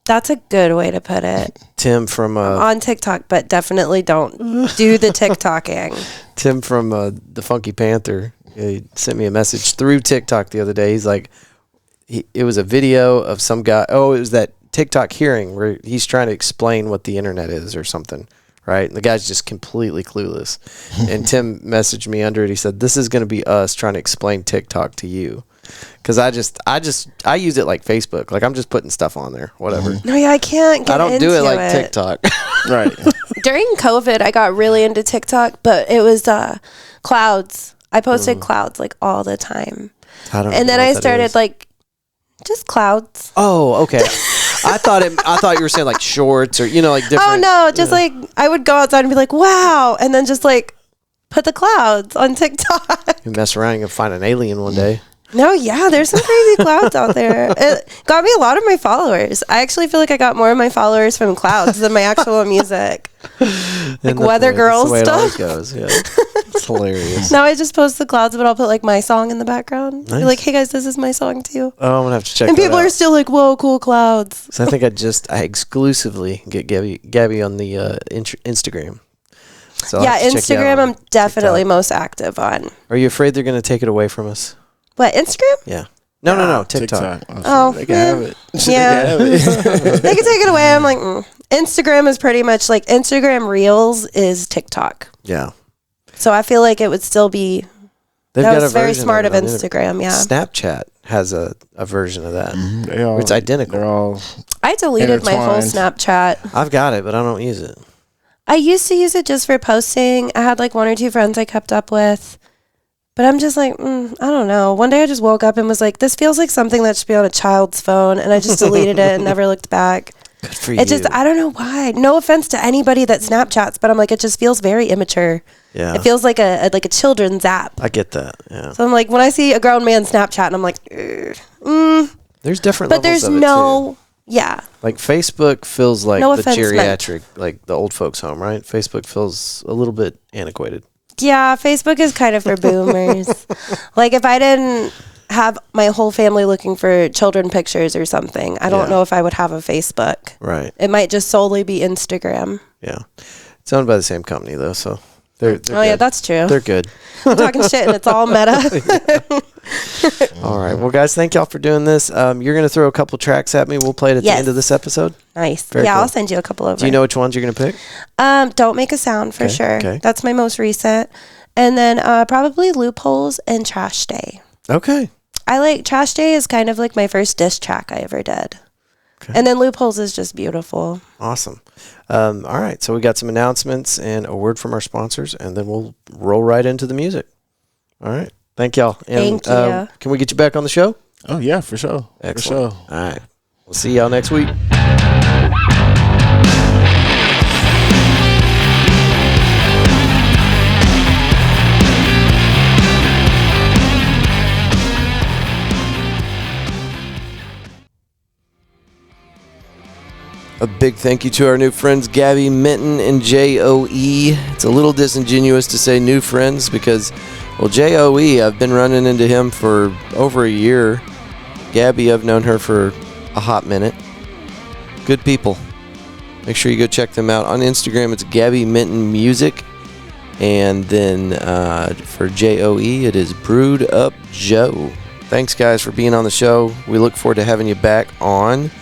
That's a good way to put it. Tim from on TikTok, but definitely don't do the TikToking. Tim from the Funky Panther, he sent me a message through TikTok the other day. He's like, it was a video of some guy. Oh, it was that TikTok hearing where he's trying to explain what the internet is or something, right? And the guy's just completely clueless. And Tim messaged me under it. He said, "This is going to be us trying to explain TikTok to you." Because I use it like Facebook. Like, I'm just putting stuff on there, whatever. No, yeah, I can't get into it. I don't do it like TikTok. Right. During COVID, I got really into TikTok, but it was clouds. I posted clouds like all the time. And then I started like just clouds. Oh, okay. I thought you were saying like shorts or like different. Oh no, just like I would go outside and be like, wow, and then just like put the clouds on TikTok. You mess around and find an alien one day. No, yeah, there's some crazy clouds out there. It got me a lot of my followers. I actually feel like I got more of my followers from clouds than my actual music. Like weather girl stuff. It always goes. Yeah. It's hilarious. Now I just post the clouds, but I'll put like my song in the background. Nice. Be like, hey guys, this is my song too. Oh, I'm gonna have to check. And people are still like, whoa, cool clouds. So I think I exclusively get Gabby on the Instagram. So yeah, Instagram I'm definitely most active on. Are you afraid they're gonna take it away from us? What, Instagram? Yeah. No, TikTok. Oh, they can have it. Yeah. They can take it away. I'm like, Instagram is pretty much like Instagram Reels is TikTok. Yeah. So I feel like it would still be. That was very smart of Instagram. Yeah. Snapchat has a version of that. Mm-hmm. It's identical. They're all. I deleted my whole Snapchat. I've got it, but I don't use it. I used to use it just for posting. I had like one or two friends I kept up with. But I'm just like, I don't know. One day I just woke up and was like, this feels like something that should be on a child's phone. And I just deleted it and never looked back. Good for you. It just, I don't know why. No offense to anybody that Snapchats, but I'm like, it just feels very immature. Yeah. It feels like a children's app. I get that. Yeah. So I'm like, when I see a grown man Snapchat, and I'm like, There's different levels there's of it no, too. Yeah. Like Facebook feels like No the offense geriatric, like the old folks home, right? Facebook feels a little bit antiquated. Yeah, Facebook is kind of for boomers. Like if I didn't have my whole family looking for children pictures or something. I don't know if I would have a Facebook. Right. It might just solely be Instagram. Yeah. It's owned by the same company, though, so they're good. Yeah, that's true. They're good. I'm talking shit and it's all meta. All right. Well, guys, thank y'all for doing this. You're going to throw a couple tracks at me. We'll play it at the end of this episode. Nice. Very cool. I'll send you a couple over. Do you know which ones you're going to pick? Don't Make a Sound for sure. Okay. That's my most recent. And then probably Loopholes and Trash Day. Okay. I like Trash Day is kind of like my first diss track I ever did. Okay. And then Loopholes is just beautiful. Awesome. All right. So we got some announcements and a word from our sponsors, and then we'll roll right into the music. All right. Thank y'all. And, Thank you. Can we get you back on the show? Oh, yeah, for sure. Excellent. For sure. All right. We'll see y'all next week. A big thank you to our new friends, Gabby, Minton, and JOE. It's a little disingenuous to say new friends because, well, JOE, I've been running into him for over a year. Gabby, I've known her for a hot minute. Good people. Make sure you go check them out. On Instagram, it's Gabby Minton Music. And then for JOE, it is Brewed Up Joe. Thanks, guys, for being on the show. We look forward to having you back on.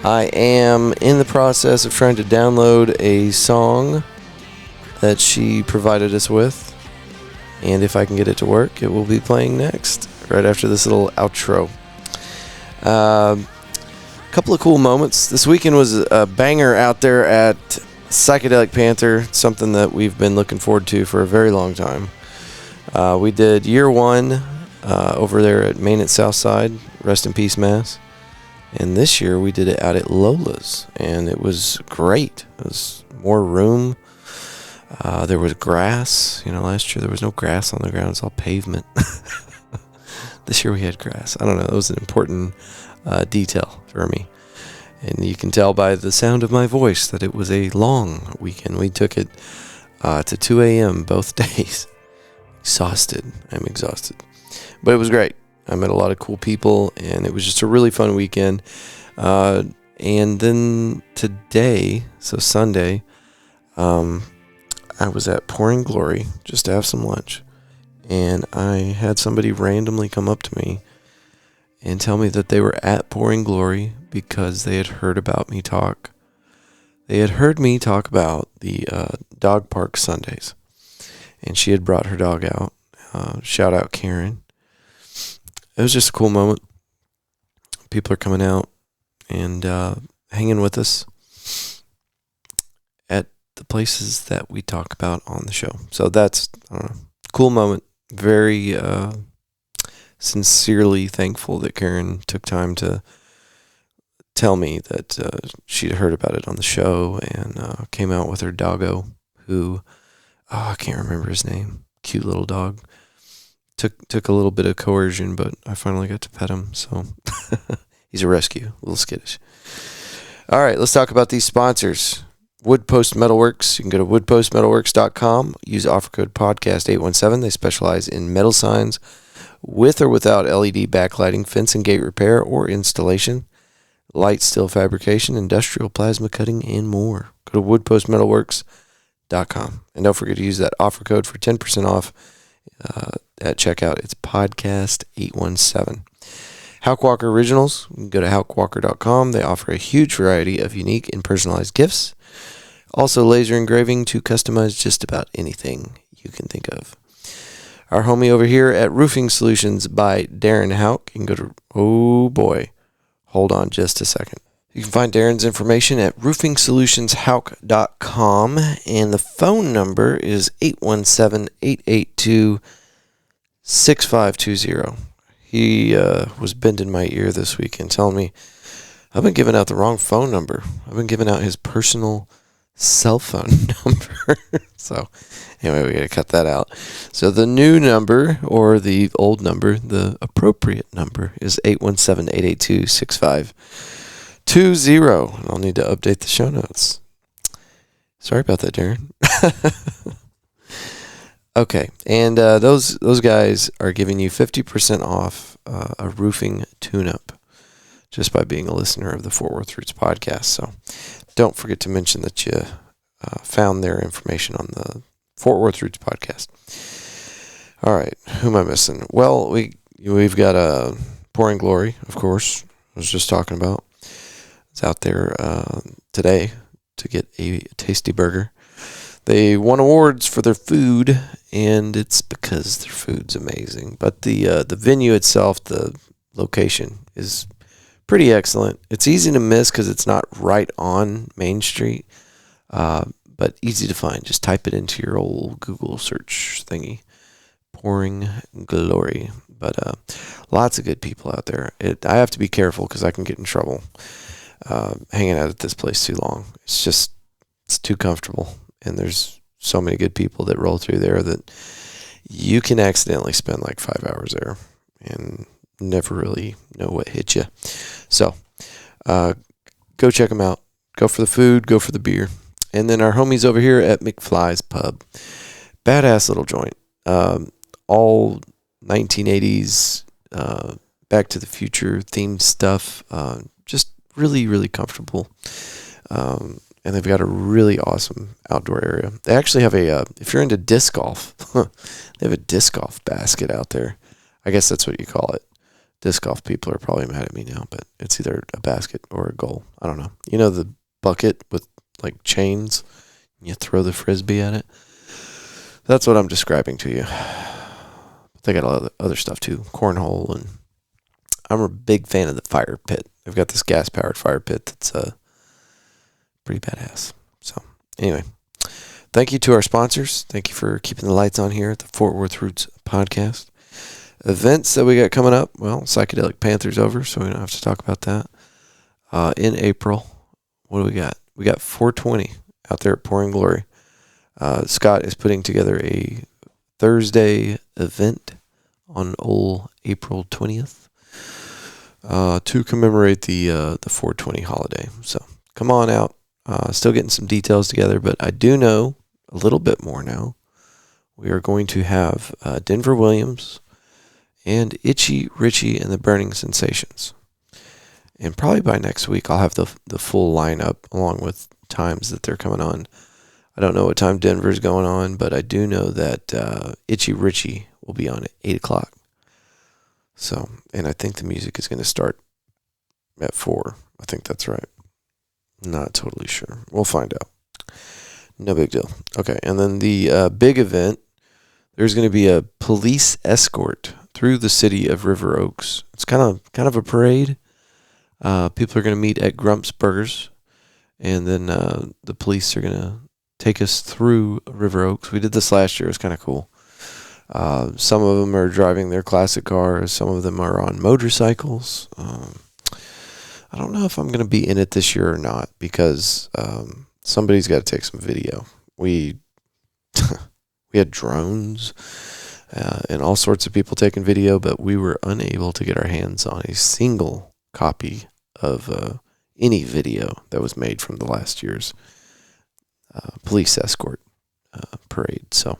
I am in the process of trying to download a song that she provided us with. And if I can get it to work, it will be playing next, right after this little outro. Couple of cool moments. This weekend was a banger out there at Psychedelic Panther, something that we've been looking forward to for a very long time. We did year one over there at Main at Southside. Rest in peace, Mass. And this year we did it out at Lola's, and it was great. It was more room. There was grass. Last year there was no grass on the ground. It's all pavement. This year we had grass. I don't know. That was an important detail for me. And you can tell by the sound of my voice that it was a long weekend. We took it to 2 a.m. both days. Exhausted. I'm exhausted. But it was great. I met a lot of cool people, and it was just a really fun weekend. And then today, so Sunday, I was at Pouring Glory just to have some lunch. And I had somebody randomly come up to me and tell me that they were at Pouring Glory because they had heard about me talk. They had heard me talk about the dog park Sundays. And she had brought her dog out. Shout out Karen. It was just a cool moment. People are coming out and hanging with us at the places that we talk about on the show. So that's a cool moment. Very sincerely thankful that Karen took time to tell me that she'd heard about it on the show and came out with her doggo who, I can't remember his name. Cute little dog. Took a little bit of coercion, but I finally got to pet him, so he's a rescue, a little skittish. All right, let's talk about these sponsors. Woodpost Metalworks. You can go to woodpostmetalworks.com. Use offer code podcast817. They specialize in metal signs with or without LED backlighting, fence and gate repair or installation, light steel fabrication, industrial plasma cutting, and more. Go to woodpostmetalworks.com. And don't forget to use that offer code for 10% off at checkout. It's podcast817. Houk Walker Originals. You can go to houkwalker.com. They offer a huge variety of unique and personalized gifts. Also laser engraving to customize just about anything you can think of. Our homie over here at Roofing Solutions by Darren Houk. You can go to, hold on just a second. You can find Darren's information at roofingsolutionshouk.com, and the phone number is 817-882-6520. He was bending my ear this week and telling me I've been giving out the wrong phone number. I've been giving out his personal cell phone number. So anyway, we got to cut that out. So the new number, or the old number, the appropriate number is 817-882-6520. And I'll need to update the show notes. Sorry about that, Darren. Okay, and those guys are giving you 50% off a roofing tune-up just by being a listener of the Fort Worth Roots podcast. So don't forget to mention that you found their information on the Fort Worth Roots podcast. All right, who am I missing? Well, we've got Pouring Glory, of course. I was just talking about. It's out there today to get a tasty burger. They won awards for their food, and it's because their food's amazing. But the venue itself, the location, is pretty excellent. It's easy to miss because it's not right on Main Street, but easy to find. Just type it into your old Google search thingy. Pouring Glory. But lots of good people out there. I have to be careful because I can get in trouble hanging out at this place too long. It's too comfortable. And there's so many good people that roll through there that you can accidentally spend like 5 hours there and never really know what hit you. So go check them out. Go for the food. Go for the beer. And then our homies over here at McFly's Pub. Badass little joint. All 1980s Back to the Future themed stuff. Just really, really comfortable. And they've got a really awesome outdoor area. They actually have if you're into disc golf, they have a disc golf basket out there. I guess that's what you call it. Disc golf people are probably mad at me now, but it's either a basket or a goal. I don't know. You know the bucket with like chains? You throw the Frisbee at it? That's what I'm describing to you. But they got a lot of other stuff too. Cornhole, and I'm a big fan of the fire pit. They've got this gas-powered fire pit that's pretty badass. So anyway, thank you to our sponsors. Thank you for keeping the lights on here at the Fort Worth Roots podcast. Events that we got coming up. Well, Psychedelic Panther's over, so we don't have to talk about that. In April, what do we got? We got 420 out there at Pouring Glory. Scott is putting together a Thursday event on old April 20th to commemorate the 420 holiday. So come on out. Still getting some details together, but I do know a little bit more now. We are going to have Denver Williams and Itchy Richie and the Burning Sensations. And probably by next week, I'll have the full lineup along with times that they're coming on. I don't know what time Denver's going on, but I do know that Itchy Richie will be on at 8 o'clock. So, and I think the music is going to start at 4. I think that's right. Not totally sure. We'll find out. No big deal. Okay, and then the big event, there's going to be a police escort through the city of River Oaks. It's kind of a parade. People are going to meet at Grump's Burgers, and then the police are going to take us through River Oaks. We did this last year. It was kind of cool. Some of them are driving their classic cars. Some of them are on motorcycles. I don't know if I'm going to be in it this year or not because somebody's got to take some video. We had drones and all sorts of people taking video, but we were unable to get our hands on a single copy of any video that was made from the last year's police escort parade. So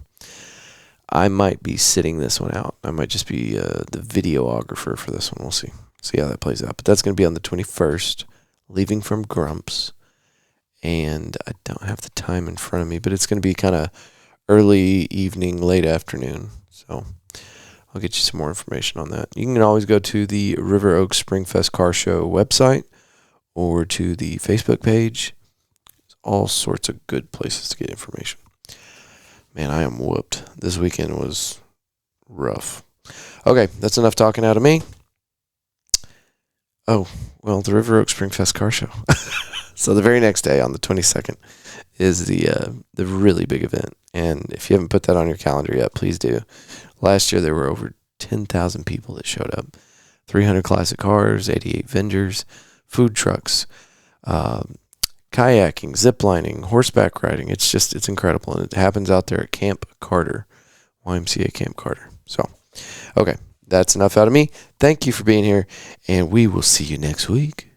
I might be sitting this one out. I might just be the videographer for this one. We'll see how that plays out. But that's going to be on the 21st, leaving from Grumps. And I don't have the time in front of me, but it's going to be kind of early evening, late afternoon. So I'll get you some more information on that. You can always go to the River Oaks Springfest Car Show website or to the Facebook page. All sorts of good places to get information. Man, I am whooped. This weekend was rough. Okay, that's enough talking out of me. Oh, well, the River Oaks Springfest Car Show. So the very next day, on the 22nd, is the really big event. And if you haven't put that on your calendar yet, please do. Last year, there were over 10,000 people that showed up. 300 classic cars, 88 vendors, food trucks, kayaking, ziplining, horseback riding. It's incredible. And it happens out there at Camp Carter, YMCA Camp Carter. So, okay, that's enough out of me. Thank you for being here, and we will see you next week.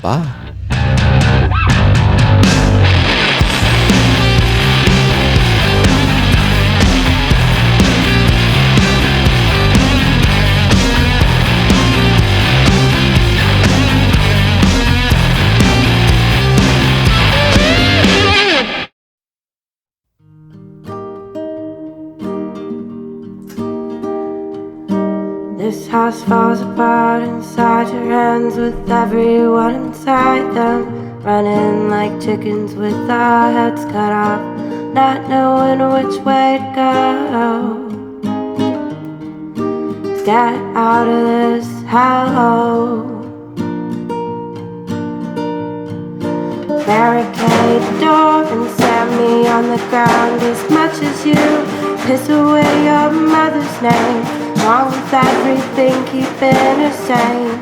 Bye. This house falls apart inside your hands with everyone inside them, running like chickens with our heads cut off, not knowing which way to go. Let's get out of this hellhole. Barricade the door and slam me on the ground as much as you piss away your mother's name. Wrong with everything, keeping her sane.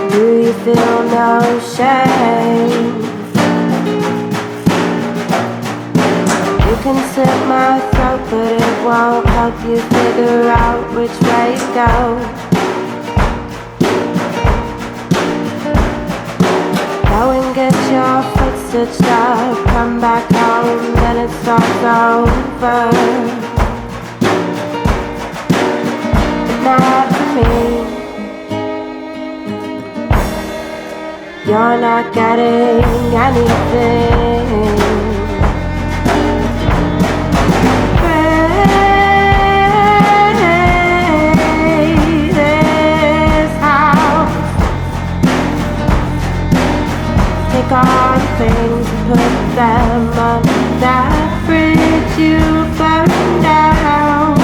Do you feel no shame? You can slit my throat, but it won't help you figure out which way to go. Go and get your foot stitched up, come back home, then it starts over. But not for me. You're not getting anything. Take all the things and put them on that bridge you burned down.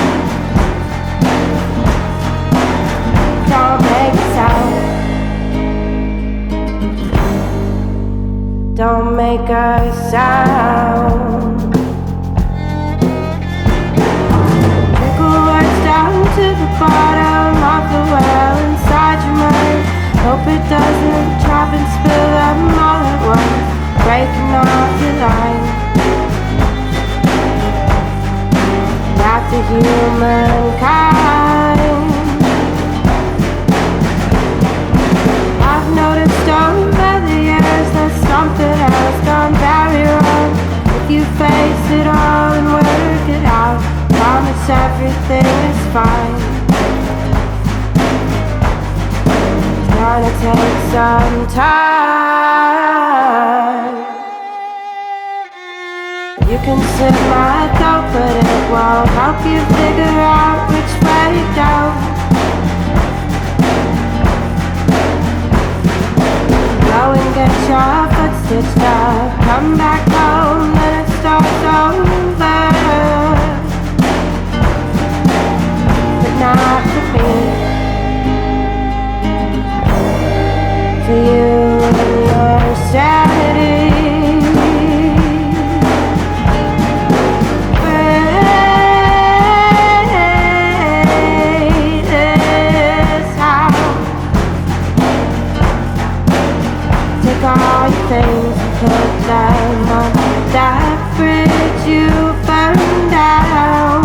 Don't make a sound. Don't make a sound. Trickle words down to the bottom of the well inside your mind. Hope it doesn't drop and spill them all at once, breaking off your line. Back to humankind. I've noticed over the years that something has gone very wrong. If you face it all and work it out, promise everything is fine. Gonna take some time. You can slit my throat, but it won't help you figure out which way to go. Go and get your foot stitched up, come back home, then it starts over. But not for me. For you and your sanity. Break this house. Take all your things and put them on that bridge you burned down.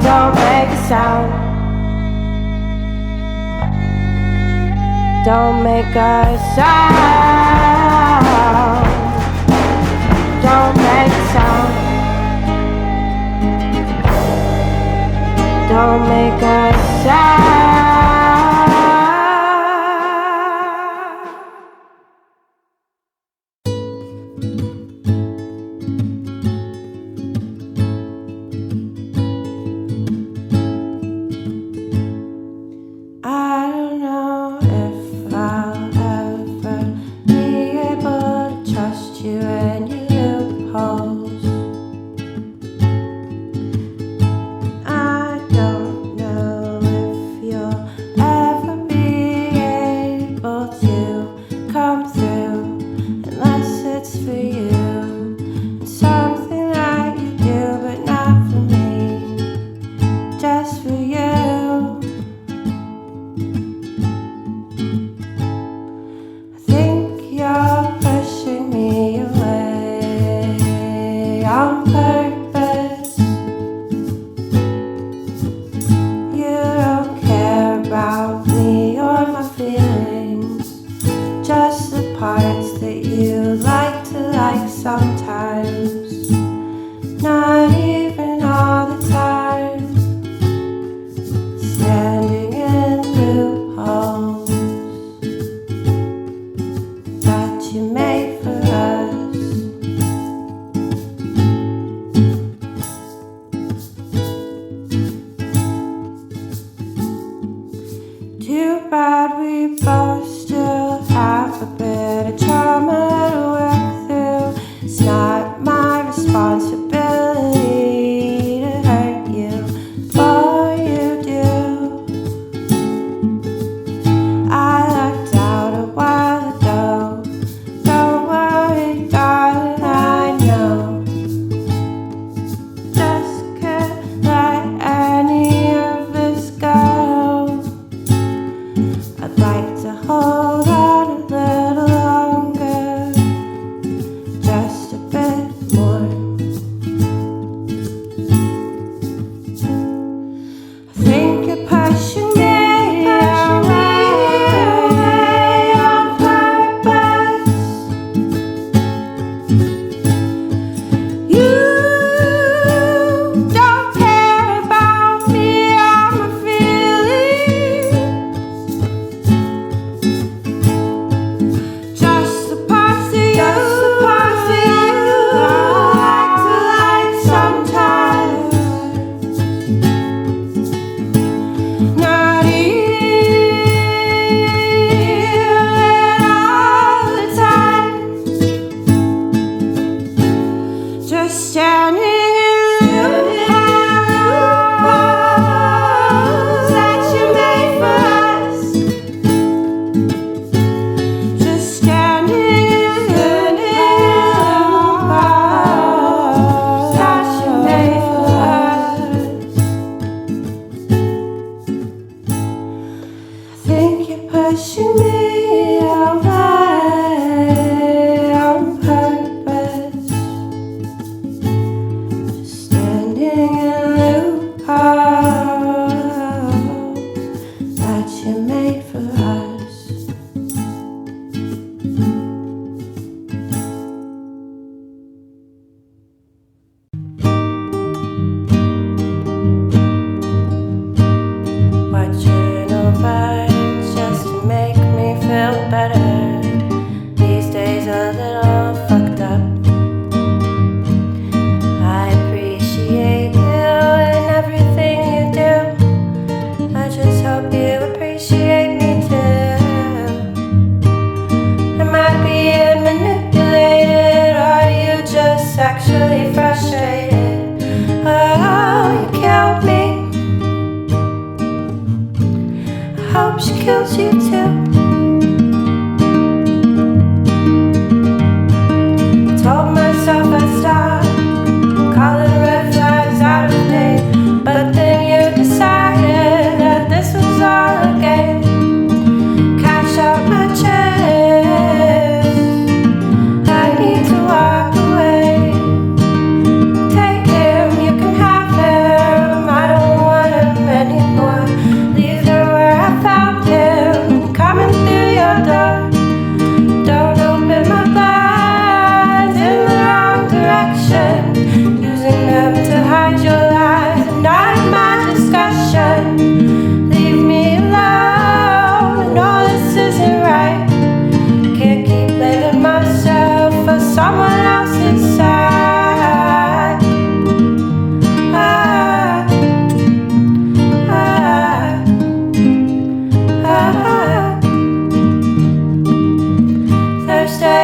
Don't make a sound. Don't make a sound. Don't make a sound. Don't make a sound. I don't know if I'll ever be able to trust you and your loopholes. I don't know if you'll ever be able to come through unless it's for you. It's something that you do, but not for me, just for you. You're pushing me away on purpose. You don't care about me or my feelings, just the parts that you like to like sometimes, not even all the time. Standing in loopholes you made for us.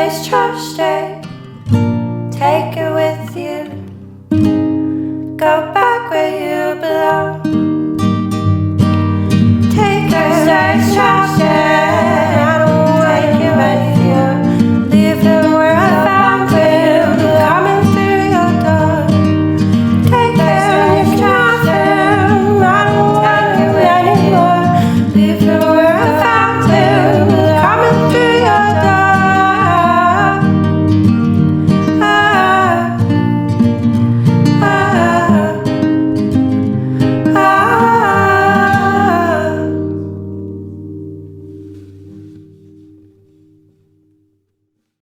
always trust it. Take it with you.